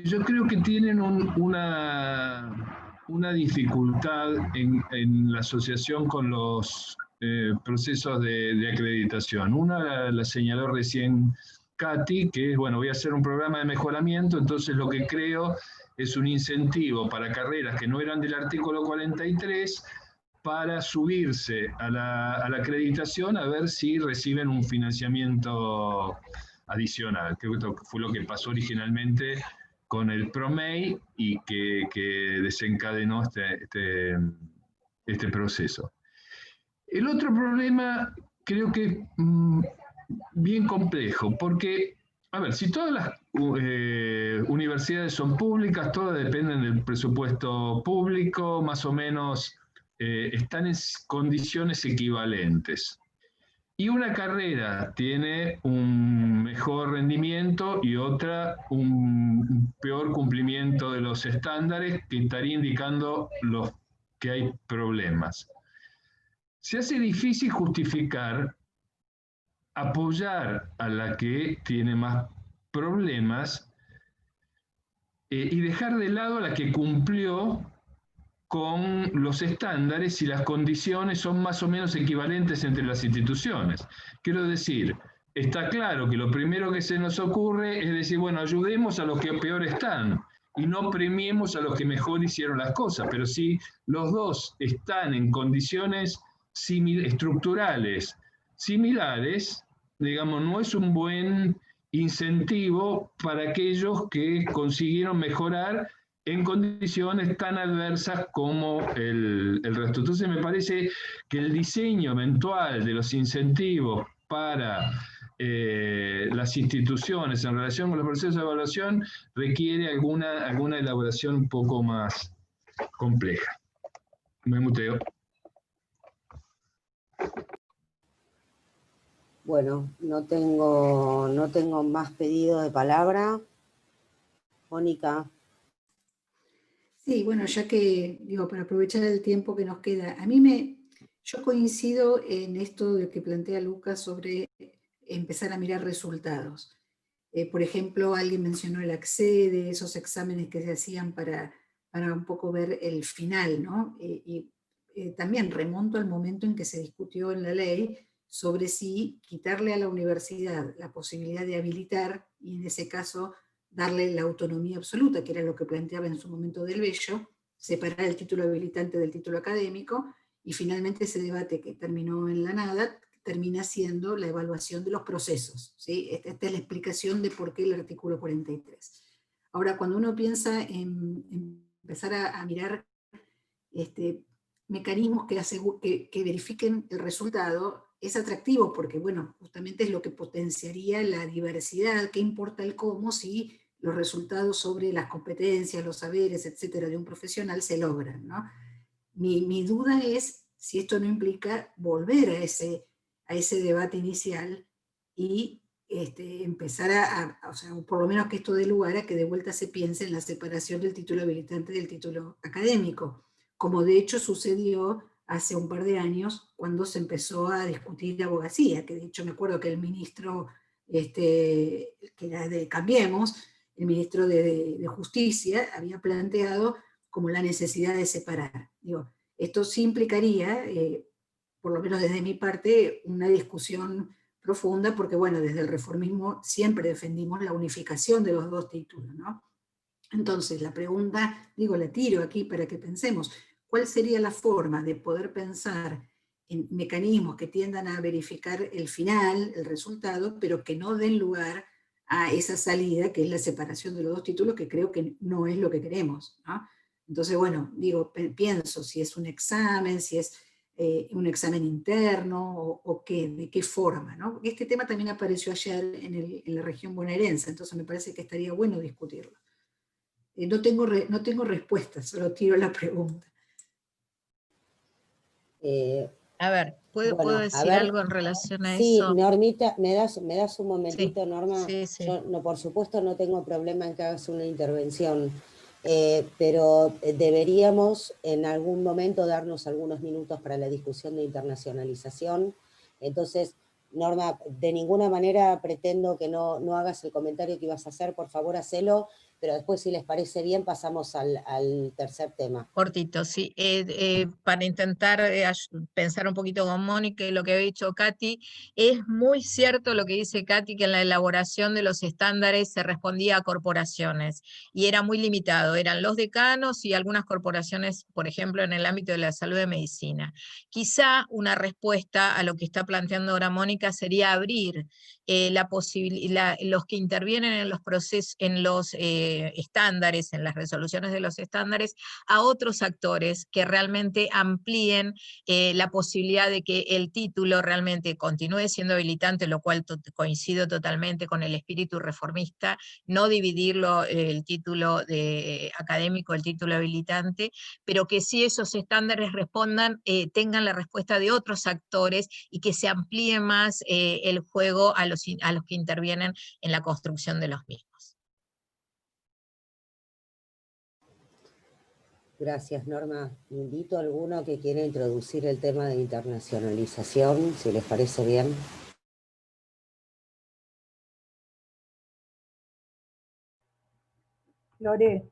Speaker 14: yo creo que tienen una dificultad en la asociación con los procesos de acreditación. Una la señaló recién Katy, que es, bueno, voy a hacer un programa de mejoramiento, entonces lo que creo es un incentivo para carreras que no eran del artículo 43, para subirse a la acreditación a ver si reciben un financiamiento adicional, que fue lo que pasó originalmente con el PROMEI y que desencadenó este proceso. El otro problema creo que es bien complejo, porque, a ver, si todas las universidades son públicas, todas dependen del presupuesto público, más o menos están en condiciones equivalentes. Y una carrera tiene un mejor rendimiento y otra un peor cumplimiento de los estándares, que estaría indicando que hay problemas. Se hace difícil justificar apoyar a la que tiene más problemas y dejar de lado a la que cumplió con los estándares si las condiciones son más o menos equivalentes entre las instituciones. Quiero decir, está claro que lo primero que se nos ocurre es decir, bueno, ayudemos a los que peor están y no premiemos a los que mejor hicieron las cosas, pero si los dos están en condiciones estructurales similares, digamos, no es un buen incentivo para aquellos que consiguieron mejorar en condiciones tan adversas como el resto. Entonces me parece que el diseño eventual de los incentivos para las instituciones en relación con los procesos de evaluación requiere alguna elaboración un poco más compleja. Me muteo.
Speaker 3: Bueno, no tengo más pedidos de palabra. Mónica.
Speaker 13: Sí, bueno, ya que, digo, para aprovechar el tiempo que nos queda, yo coincido en esto de que plantea Lucas sobre empezar a mirar resultados. Por ejemplo, alguien mencionó el ACCEDE, esos exámenes que se hacían para un poco ver el final, ¿no? También remonto al momento en que se discutió en la ley sobre si quitarle a la universidad la posibilidad de habilitar, y en ese caso darle la autonomía absoluta, que era lo que planteaba en su momento Del Bello, separar el título habilitante del título académico, y finalmente ese debate que terminó en la nada, termina siendo la evaluación de los procesos, ¿sí? Esta es la explicación de por qué el artículo 43. Ahora, cuando uno piensa en empezar a mirar mecanismos que verifiquen el resultado, es atractivo porque, bueno, justamente es lo que potenciaría la diversidad. ¿Qué importa el cómo si los resultados sobre las competencias, los saberes, etcétera, de un profesional se logran, ¿no? Mi duda es si esto no implica volver a ese debate inicial y empezar o sea, por lo menos que esto dé lugar a que de vuelta se piense en la separación del título habilitante del título académico, como de hecho sucedió hace un par de años cuando se empezó a discutir abogacía, que de hecho me acuerdo que el ministro, que era de Cambiemos, el ministro de Justicia, había planteado como la necesidad de separar. Digo, esto sí implicaría, por lo menos desde mi parte, una discusión profunda, porque bueno, desde el reformismo siempre defendimos la unificación de los dos títulos, ¿no? Entonces, la pregunta, digo, la tiro aquí para que pensemos, ¿cuál sería la forma de poder pensar en mecanismos que tiendan a verificar el final, el resultado, pero que no den lugar a esa salida, que es la separación de los dos títulos, que creo que no es lo que queremos, ¿no? Entonces, bueno, digo, pienso si es un examen, si es un examen interno o qué, de qué forma, ¿no? Porque este tema también apareció ayer en la región bonaerense, entonces me parece que estaría bueno discutirlo. No tengo respuestas, solo tiro la pregunta.
Speaker 1: A ver, ¿puedo decir algo en relación a eso?
Speaker 3: Sí, Normita, ¿me das un momentito,
Speaker 1: sí,
Speaker 3: Norma?
Speaker 1: Sí.
Speaker 3: Yo, no, por supuesto no tengo problema en que hagas una intervención, pero deberíamos en algún momento darnos algunos minutos para la discusión de internacionalización. Entonces, Norma, de ninguna manera pretendo que no hagas el comentario que ibas a hacer, por favor, hacelo, pero después, si les parece bien, pasamos al tercer tema.
Speaker 1: Cortito, sí. Para intentar pensar un poquito con Mónica y lo que había dicho Katy, es muy cierto lo que dice Katy, que en la elaboración de los estándares se respondía a corporaciones, y era muy limitado, eran los decanos y algunas corporaciones, por ejemplo, en el ámbito de la salud y medicina. Quizá una respuesta a lo que está planteando ahora Mónica sería abrir la posibilidad, los que intervienen en los procesos, en los estándares, en las resoluciones de los estándares, a otros actores que realmente amplíen la posibilidad de que el título realmente continúe siendo habilitante, lo cual coincido totalmente con el espíritu reformista, no dividirlo el título académico, el título habilitante, pero que sí esos estándares respondan, tengan la respuesta de otros actores y que se amplíe más el juego a los que intervienen en la construcción de los mismos.
Speaker 3: Gracias, Norma. Invito a alguno que quiera introducir el tema de internacionalización, si les parece bien.
Speaker 12: Lore,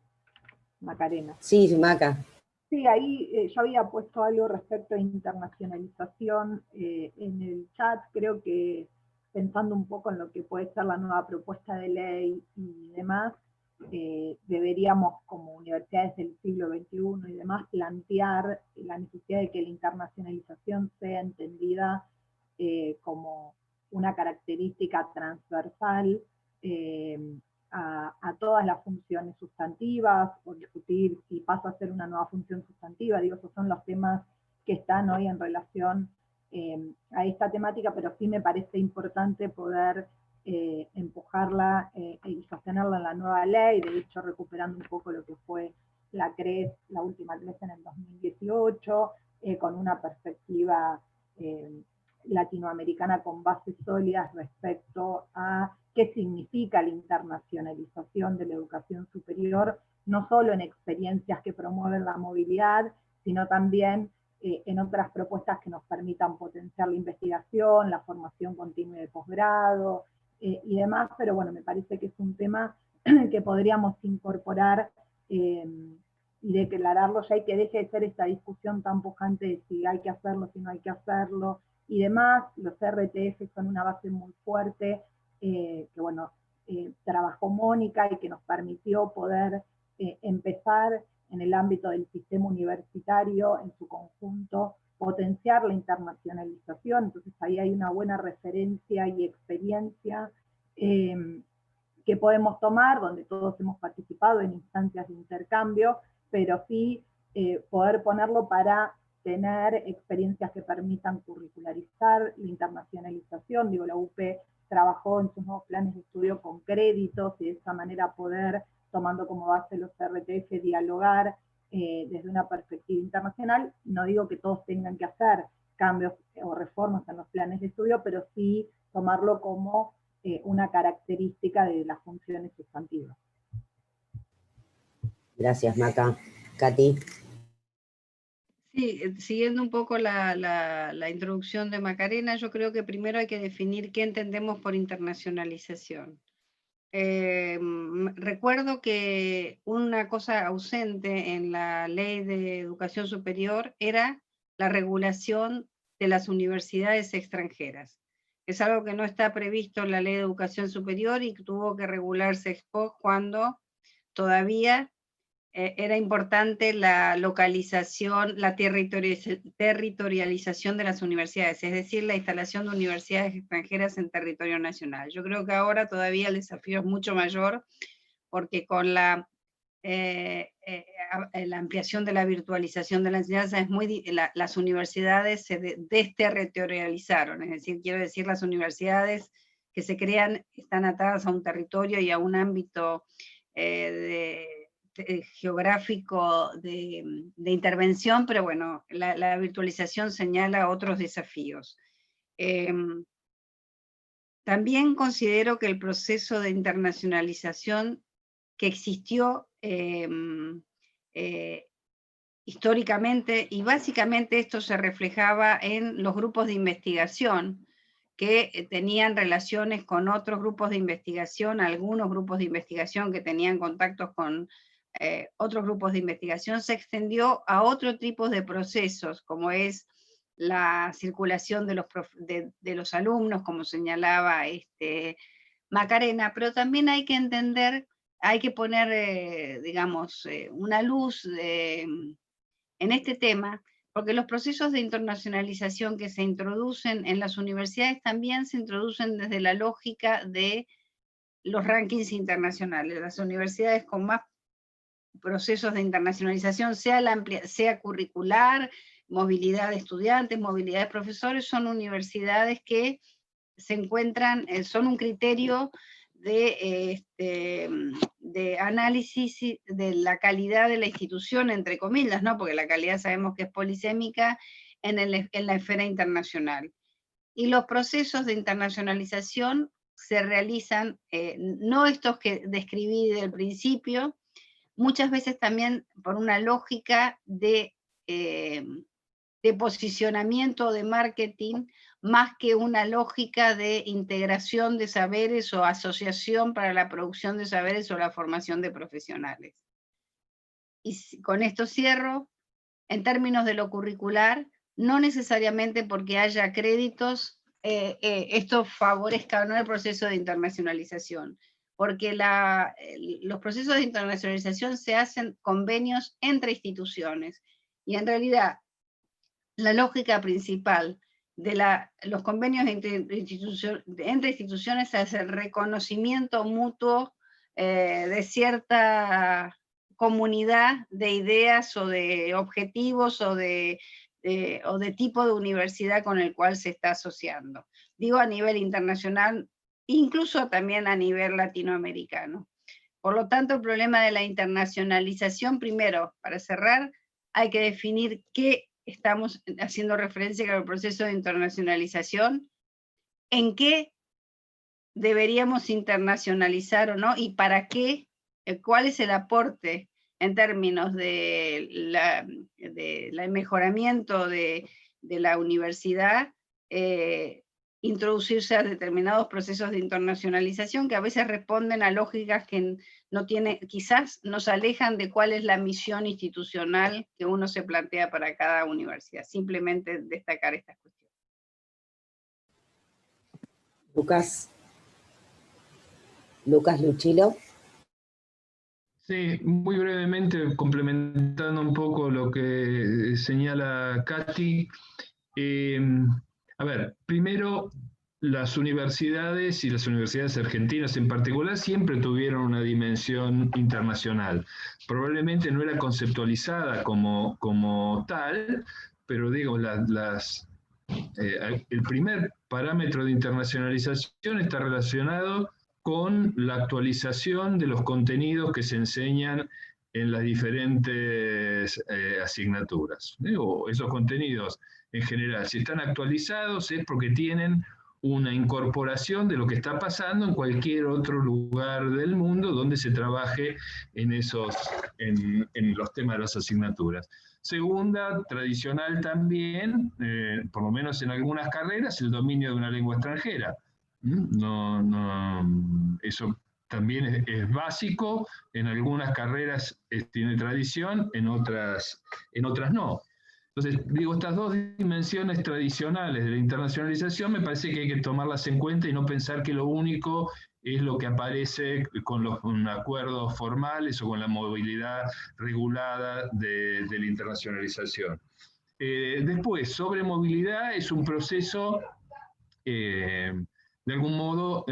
Speaker 12: Macarena.
Speaker 3: Sí, Maca.
Speaker 12: Sí, ahí yo había puesto algo respecto a internacionalización en el chat, creo que pensando un poco en lo que puede ser la nueva propuesta de ley y demás, deberíamos como universidades del siglo XXI y demás plantear la necesidad de que la internacionalización sea entendida como una característica transversal a todas las funciones sustantivas, o discutir si pasa a ser una nueva función sustantiva. Digo, esos son los temas que están hoy en relación a esta temática, pero sí me parece importante poder empujarla y sostenerla en la nueva ley, de hecho recuperando un poco lo que fue la CRES, la última CRES en el 2018, con una perspectiva latinoamericana con bases sólidas respecto a qué significa la internacionalización de la educación superior, no solo en experiencias que promueven la movilidad, sino también en otras propuestas que nos permitan potenciar la investigación, la formación continua de posgrado y demás, pero bueno, me parece que es un tema que podríamos incorporar y declararlo ya, y que deje de ser esta discusión tan pujante de si hay que hacerlo, si no hay que hacerlo, y demás. Los RTF son una base muy fuerte, que bueno, trabajó Mónica y que nos permitió poder empezar en el ámbito del sistema universitario en su conjunto, potenciar la internacionalización. Entonces ahí hay una buena referencia y experiencia que podemos tomar, donde todos hemos participado en instancias de intercambio, pero sí poder ponerlo para tener experiencias que permitan curricularizar la internacionalización. Digo, la UP trabajó en sus nuevos planes de estudio con créditos y de esa manera poder, tomando como base los RTF, dialogar desde una perspectiva internacional. No digo que todos tengan que hacer cambios o reformas en los planes de estudio, pero sí tomarlo como una característica de las funciones sustantivas.
Speaker 3: Gracias, Maca. Katy.
Speaker 10: Sí, siguiendo un poco la introducción de Macarena, yo creo que primero hay que definir qué entendemos por internacionalización. Recuerdo que una cosa ausente en la Ley de Educación Superior era la regulación de las universidades extranjeras. Es algo que no está previsto en la Ley de Educación Superior y tuvo que regularse ex post cuando todavía era importante la localización, la territorialización de las universidades, es decir, la instalación de universidades extranjeras en territorio nacional. Yo creo que ahora todavía el desafío es mucho mayor, porque con la ampliación de la virtualización de la enseñanza, las universidades se desterritorializaron, es decir, quiero decir, las universidades que se crean están atadas a un territorio y a un ámbito geográfico de intervención, pero bueno, la virtualización señala otros desafíos. También considero que el proceso de internacionalización que existió históricamente, y básicamente esto se reflejaba en los grupos de investigación, que tenían relaciones con otros grupos de investigación, algunos grupos de investigación que tenían contactos con otros grupos de investigación, se extendió a otro tipo de procesos, como es la circulación de los alumnos, como señalaba Macarena, pero también hay que entender, hay que poner, digamos, una luz en este tema, porque los procesos de internacionalización que se introducen en las universidades también se introducen desde la lógica de los rankings internacionales. Las universidades con más procesos de internacionalización, sea curricular, movilidad de estudiantes, movilidad de profesores, son universidades que se encuentran, son un criterio de análisis de la calidad de la institución, entre comillas, ¿no? Porque la calidad sabemos que es polisémica en la esfera internacional. Y los procesos de internacionalización se realizan, no estos que describí del principio, muchas veces también por una lógica de posicionamiento de marketing, más que una lógica de integración de saberes o asociación para la producción de saberes o la formación de profesionales. Y con esto cierro, en términos de lo curricular, no necesariamente porque haya créditos, esto favorezca o no el proceso de internacionalización, porque los procesos de internacionalización se hacen convenios entre instituciones, y en realidad la lógica principal de los convenios entre instituciones es el reconocimiento mutuo de cierta comunidad de ideas o de objetivos o de tipo de universidad con el cual se está asociando. Digo a nivel internacional, incluso también a nivel latinoamericano. Por lo tanto, el problema de la internacionalización, primero, para cerrar, hay que definir qué estamos haciendo referencia con el proceso de internacionalización, en qué deberíamos internacionalizar o no, y para qué, cuál es el aporte en términos de mejoramiento de la universidad, introducirse a determinados procesos de internacionalización que a veces responden a lógicas que quizás nos alejan de cuál es la misión institucional que uno se plantea para cada universidad. Simplemente destacar estas cuestiones.
Speaker 3: Lucas Luchilo.
Speaker 14: Sí, muy brevemente, complementando un poco lo que señala Katy. A ver, primero, las universidades y las universidades argentinas en particular siempre tuvieron una dimensión internacional. Probablemente no era conceptualizada como tal, pero digo, el primer parámetro de internacionalización está relacionado con la actualización de los contenidos que se enseñan en las diferentes asignaturas. O esos contenidos en general, si están actualizados es porque tienen una incorporación de lo que está pasando en cualquier otro lugar del mundo donde se trabaje en los temas de las asignaturas. Segunda, tradicional también, por lo menos en algunas carreras, el dominio de una lengua extranjera. Eso también es básico, en algunas carreras tiene tradición, en otras no. Entonces, digo, estas dos dimensiones tradicionales de la internacionalización me parece que hay que tomarlas en cuenta y no pensar que lo único es lo que aparece con acuerdos formales o con la movilidad regulada de la internacionalización. Después, sobre movilidad es un proceso de algún modo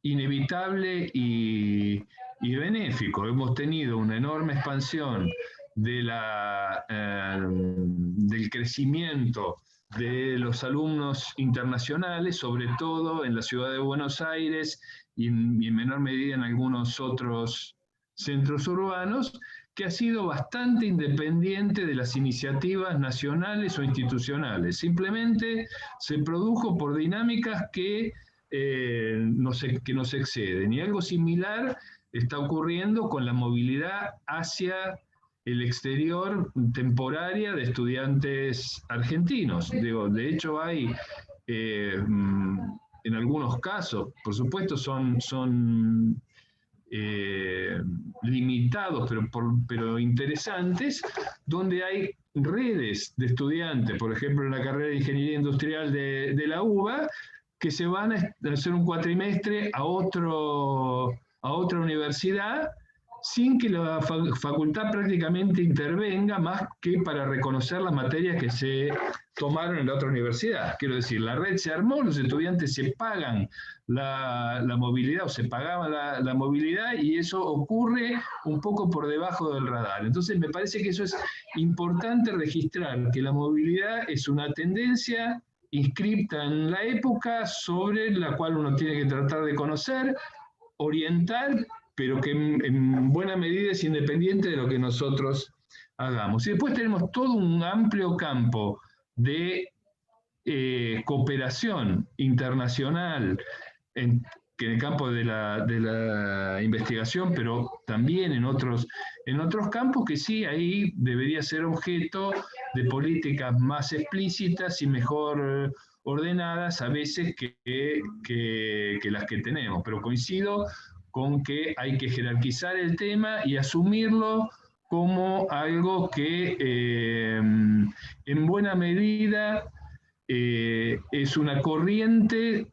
Speaker 14: inevitable y benéfico. Hemos tenido una enorme expansión del crecimiento de los alumnos internacionales, sobre todo en la ciudad de Buenos Aires y en menor medida en algunos otros centros urbanos, que ha sido bastante independiente de las iniciativas nacionales o institucionales. Simplemente se produjo por dinámicas que nos exceden. Y algo similar está ocurriendo con la movilidad hacia el exterior temporaria de estudiantes argentinos. Digo, de hecho hay, en algunos casos, por supuesto son limitados, pero interesantes, donde hay redes de estudiantes, por ejemplo en la carrera de Ingeniería Industrial de la UBA, que se van a hacer un cuatrimestre a otra universidad, sin que la facultad prácticamente intervenga más que para reconocer las materias que se tomaron en la otra universidad. Quiero decir, la red se armó, los estudiantes se pagan la movilidad o se pagaba la movilidad y eso ocurre un poco por debajo del radar. Entonces me parece que eso es importante registrar, que la movilidad es una tendencia inscripta en la época sobre la cual uno tiene que tratar de conocer, orientar, pero que en buena medida es independiente de lo que nosotros hagamos. Y después tenemos todo un amplio campo de cooperación internacional, que en el campo de la investigación, pero también en otros campos que sí, ahí debería ser objeto de políticas más explícitas y mejor ordenadas a veces que las que tenemos. Pero coincido con que hay que jerarquizar el tema y asumirlo como algo que en buena medida es una corriente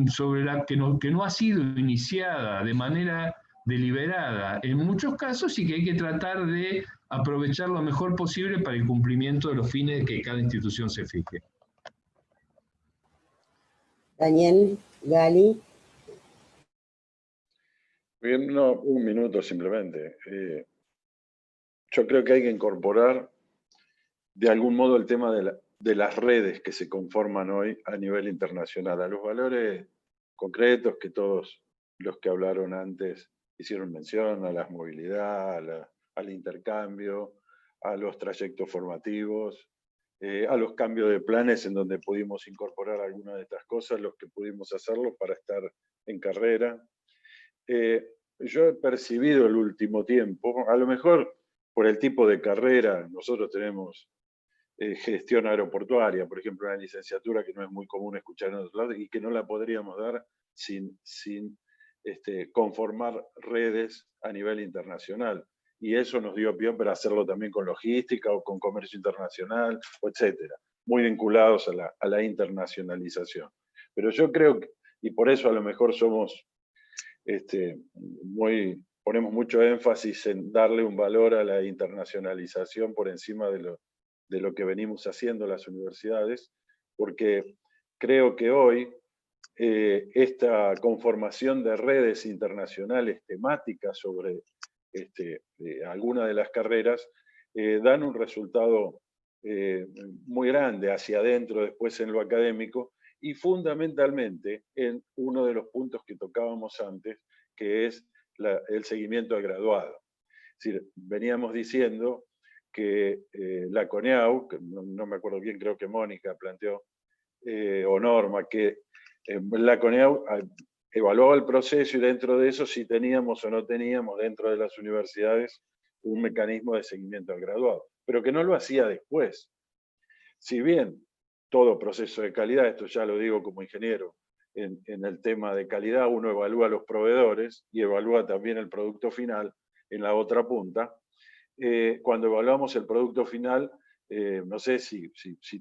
Speaker 14: sobre la que no ha sido iniciada de manera deliberada en muchos casos y que hay que tratar de aprovechar lo mejor posible para el cumplimiento de los fines que cada institución se fije.
Speaker 3: Daniel, Gali.
Speaker 11: Bien, no, un minuto simplemente. Yo creo que hay que incorporar de algún modo el tema de las redes que se conforman hoy a nivel internacional, a los valores concretos que todos los que hablaron antes hicieron mención, a la movilidad, al intercambio, a los trayectos formativos, a los cambios de planes en donde pudimos incorporar algunas de estas cosas, los que pudimos hacerlo para estar en carrera. Yo he percibido el último tiempo, a lo mejor por el tipo de carrera, nosotros tenemos gestión aeroportuaria, por ejemplo, una licenciatura que no es muy común escuchar en otros lados y que no la podríamos dar sin conformar redes a nivel internacional. Y eso nos dio pie para hacerlo también con logística o con comercio internacional, etcétera, muy vinculados a la internacionalización. Pero yo creo que, y por eso a lo mejor somos ponemos mucho énfasis en darle un valor a la internacionalización por encima de lo que venimos haciendo las universidades, porque creo que hoy esta conformación de redes internacionales temáticas sobre algunas de las carreras dan un resultado muy grande hacia adentro después en lo académico y fundamentalmente en uno de los puntos que tocábamos antes, que es el seguimiento al graduado. Es decir, veníamos diciendo que la CONEAU, que no me acuerdo quién, creo que Mónica planteó, o Norma, que la CONEAU evaluaba el proceso y dentro de eso si teníamos o no teníamos dentro de las universidades un mecanismo de seguimiento al graduado, pero que no lo hacía después. Si bien todo proceso de calidad, esto ya lo digo como ingeniero, en el tema de calidad uno evalúa a los proveedores y evalúa también el producto final en la otra punta. Cuando evaluamos el producto final, no sé, si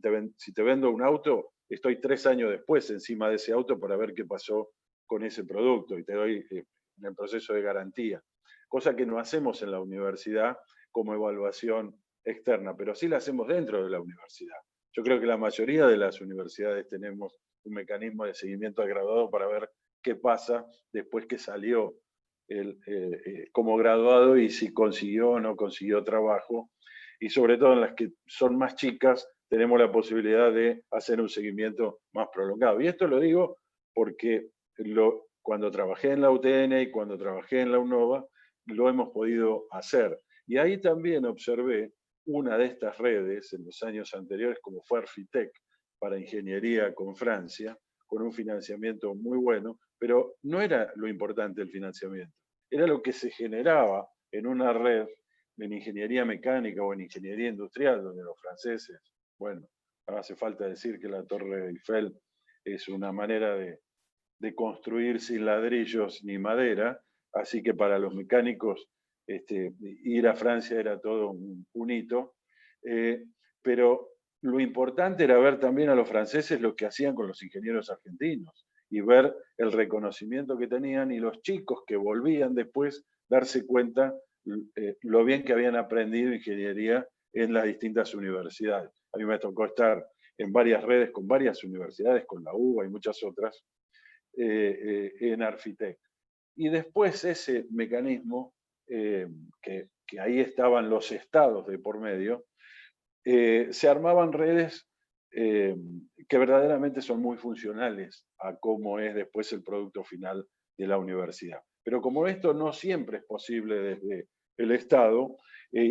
Speaker 11: te vendo un auto, estoy 3 años después encima de ese auto para ver qué pasó con ese producto y te doy en el proceso de garantía. Cosa que no hacemos en la universidad como evaluación externa, pero sí la hacemos dentro de la universidad. Yo creo que la mayoría de las universidades tenemos un mecanismo de seguimiento al graduado para ver qué pasa después que salió como graduado y si consiguió o no consiguió trabajo. Y sobre todo en las que son más chicas, tenemos la posibilidad de hacer un seguimiento más prolongado. Y esto lo digo porque cuando trabajé en la UTN y cuando trabajé en la UNOVA, lo hemos podido hacer. Y ahí también observé una de estas redes en los años anteriores, como fue Arfitec, para ingeniería con Francia, con un financiamiento muy bueno, pero no era lo importante el financiamiento, era lo que se generaba en una red en ingeniería mecánica o en ingeniería industrial, donde los franceses, bueno, no hace falta decir que la Torre Eiffel es una manera de construir sin ladrillos ni madera, así que para los mecánicos ir a Francia era todo un hito, pero lo importante era ver también a los franceses lo que hacían con los ingenieros argentinos y ver el reconocimiento que tenían y los chicos que volvían después darse cuenta lo bien que habían aprendido ingeniería en las distintas universidades. A mí me tocó estar en varias redes con varias universidades, con la UBA y muchas otras, en Arfitec. Y después ese mecanismo, que ahí estaban los estados de por medio, se armaban redes que verdaderamente son muy funcionales a cómo es después el producto final de la universidad. Pero como esto no siempre es posible desde el Estado,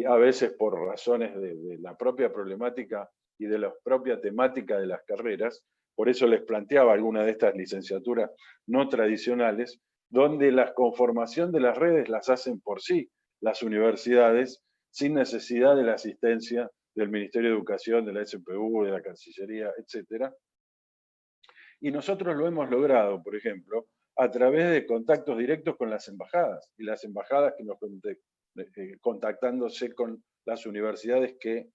Speaker 11: a veces por razones de la propia problemática y de la propia temática de las carreras, por eso les planteaba alguna de estas licenciaturas no tradicionales, donde la conformación de las redes las hacen por sí las universidades, sin necesidad de la asistencia del Ministerio de Educación, de la SPU, de la Cancillería, etc. Y nosotros lo hemos logrado, por ejemplo, a través de contactos directos con las embajadas, y las embajadas que nos contactándose con las universidades que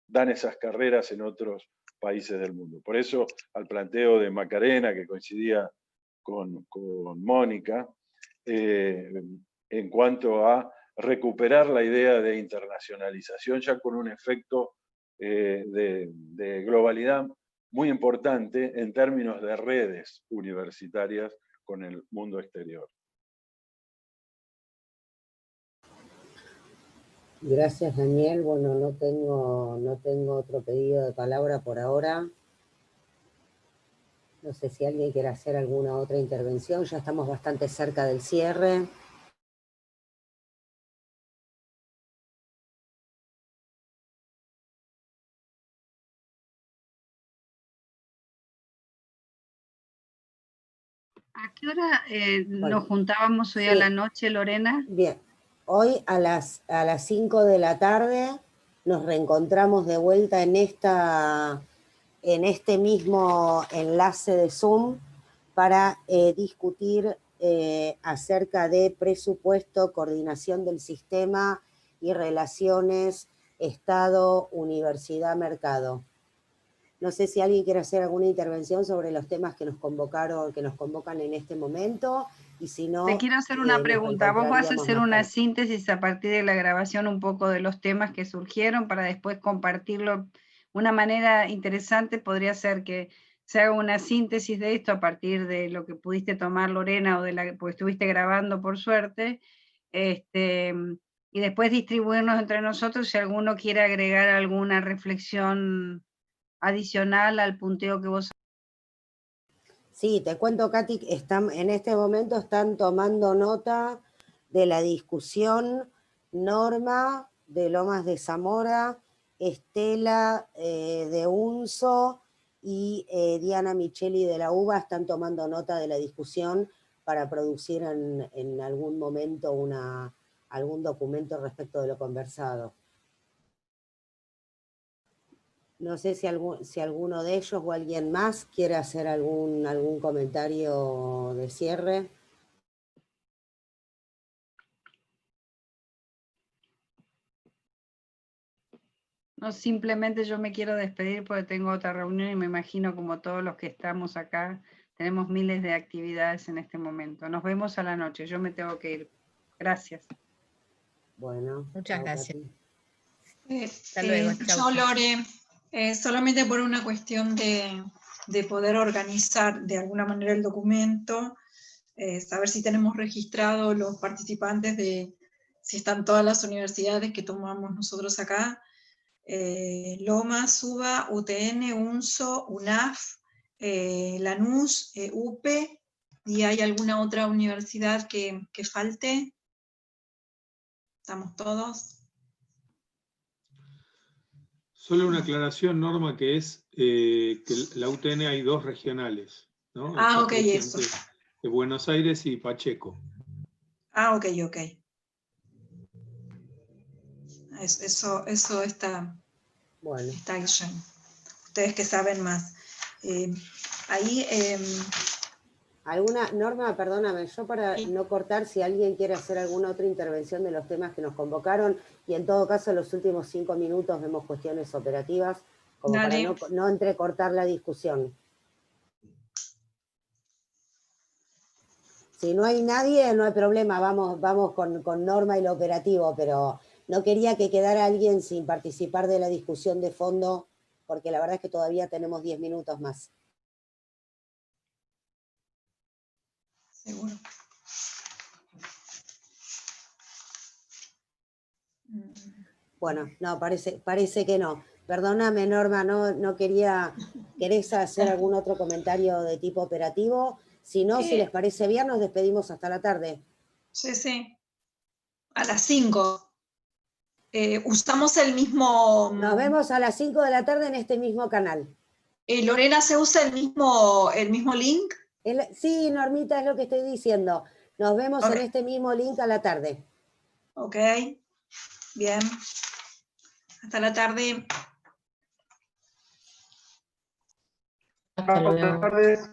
Speaker 11: dan esas carreras en otros países del mundo. Por eso, al planteo de Macarena, que coincidía con Mónica, en cuanto a recuperar la idea de internacionalización ya con un efecto de globalidad muy importante en términos de redes universitarias con el mundo exterior.
Speaker 3: Gracias, Daniel. Bueno, no tengo otro pedido de palabra por ahora. No sé si alguien quiere hacer alguna otra intervención. Ya estamos bastante cerca del cierre.
Speaker 10: ¿A qué hora nos juntábamos hoy a la noche, Lorena?
Speaker 3: Bien, hoy a las 5 de la tarde nos reencontramos de vuelta en este mismo enlace de Zoom para discutir acerca de presupuesto, coordinación del sistema y relaciones Estado, universidad, mercado. No sé si alguien quiere hacer alguna intervención sobre los temas que nos convocan en este momento, y si no...
Speaker 10: Te quiero hacer una pregunta. ¿Vos vas a hacer una síntesis a partir de la grabación un poco de los temas que surgieron para después compartirlo? Una manera interesante podría ser que se haga una síntesis de esto a partir de lo que pudiste tomar, Lorena, o porque estuviste grabando por suerte, y después distribuirnos entre nosotros si alguno quiere agregar alguna reflexión adicional al punteo que vos.
Speaker 3: Sí, te cuento, Katy, en este momento están tomando nota de la discusión Norma de Lomas de Zamora, Estela de Unzo y Diana Micheli de la UBA están tomando nota de la discusión para producir en algún momento algún documento respecto de lo conversado. No sé si alguno de ellos o alguien más quiere hacer algún comentario de cierre.
Speaker 10: No, simplemente yo me quiero despedir porque tengo otra reunión y me imagino como todos los que estamos acá, tenemos miles de actividades en este momento. Nos vemos a la noche, yo me tengo que ir. Gracias.
Speaker 3: Bueno.
Speaker 1: Muchas gracias.
Speaker 2: Hasta luego. Chao, Lore. Solamente por una cuestión de poder organizar de alguna manera el documento, saber si tenemos registrados los participantes si están todas las universidades que tomamos nosotros acá, Lomas, UBA, UTN, UNSO, UNAF, Lanús, UPE, ¿y hay alguna otra universidad que falte? ¿Estamos todos?
Speaker 8: Solo una aclaración, Norma, que es que la UTN hay 2 regionales, ¿no?
Speaker 2: Ok, eso.
Speaker 8: De Buenos Aires y Pacheco.
Speaker 2: Ok. Eso está,
Speaker 3: bueno.
Speaker 2: Está ahí. Ustedes que saben más. Ahí...
Speaker 3: Norma, perdóname, yo para no cortar, si alguien quiere hacer alguna otra intervención de los temas que nos convocaron, y en todo caso en los últimos 5 minutos vemos cuestiones operativas, como
Speaker 2: Dale.
Speaker 3: para no entrecortar la discusión. Si no hay nadie, no hay problema, vamos con Norma y lo operativo, pero no quería que quedara alguien sin participar de la discusión de fondo, porque la verdad es que todavía tenemos 10 minutos más.
Speaker 2: Seguro.
Speaker 3: Bueno, no, parece que no. Perdóname, Norma, no quería... ¿Querés hacer algún otro comentario de tipo operativo? Si no, si les parece bien, nos despedimos hasta la tarde.
Speaker 2: Sí. A las 5. Usamos el mismo...
Speaker 3: Nos vemos a las 5 de la tarde en este mismo canal.
Speaker 2: Lorena, ¿se usa el mismo link?
Speaker 3: Sí, Normita, es lo que estoy diciendo. Nos vemos en este mismo link a la tarde.
Speaker 2: Ok, bien. Hasta la tarde.
Speaker 1: Hasta luego.
Speaker 15: Buenas tardes.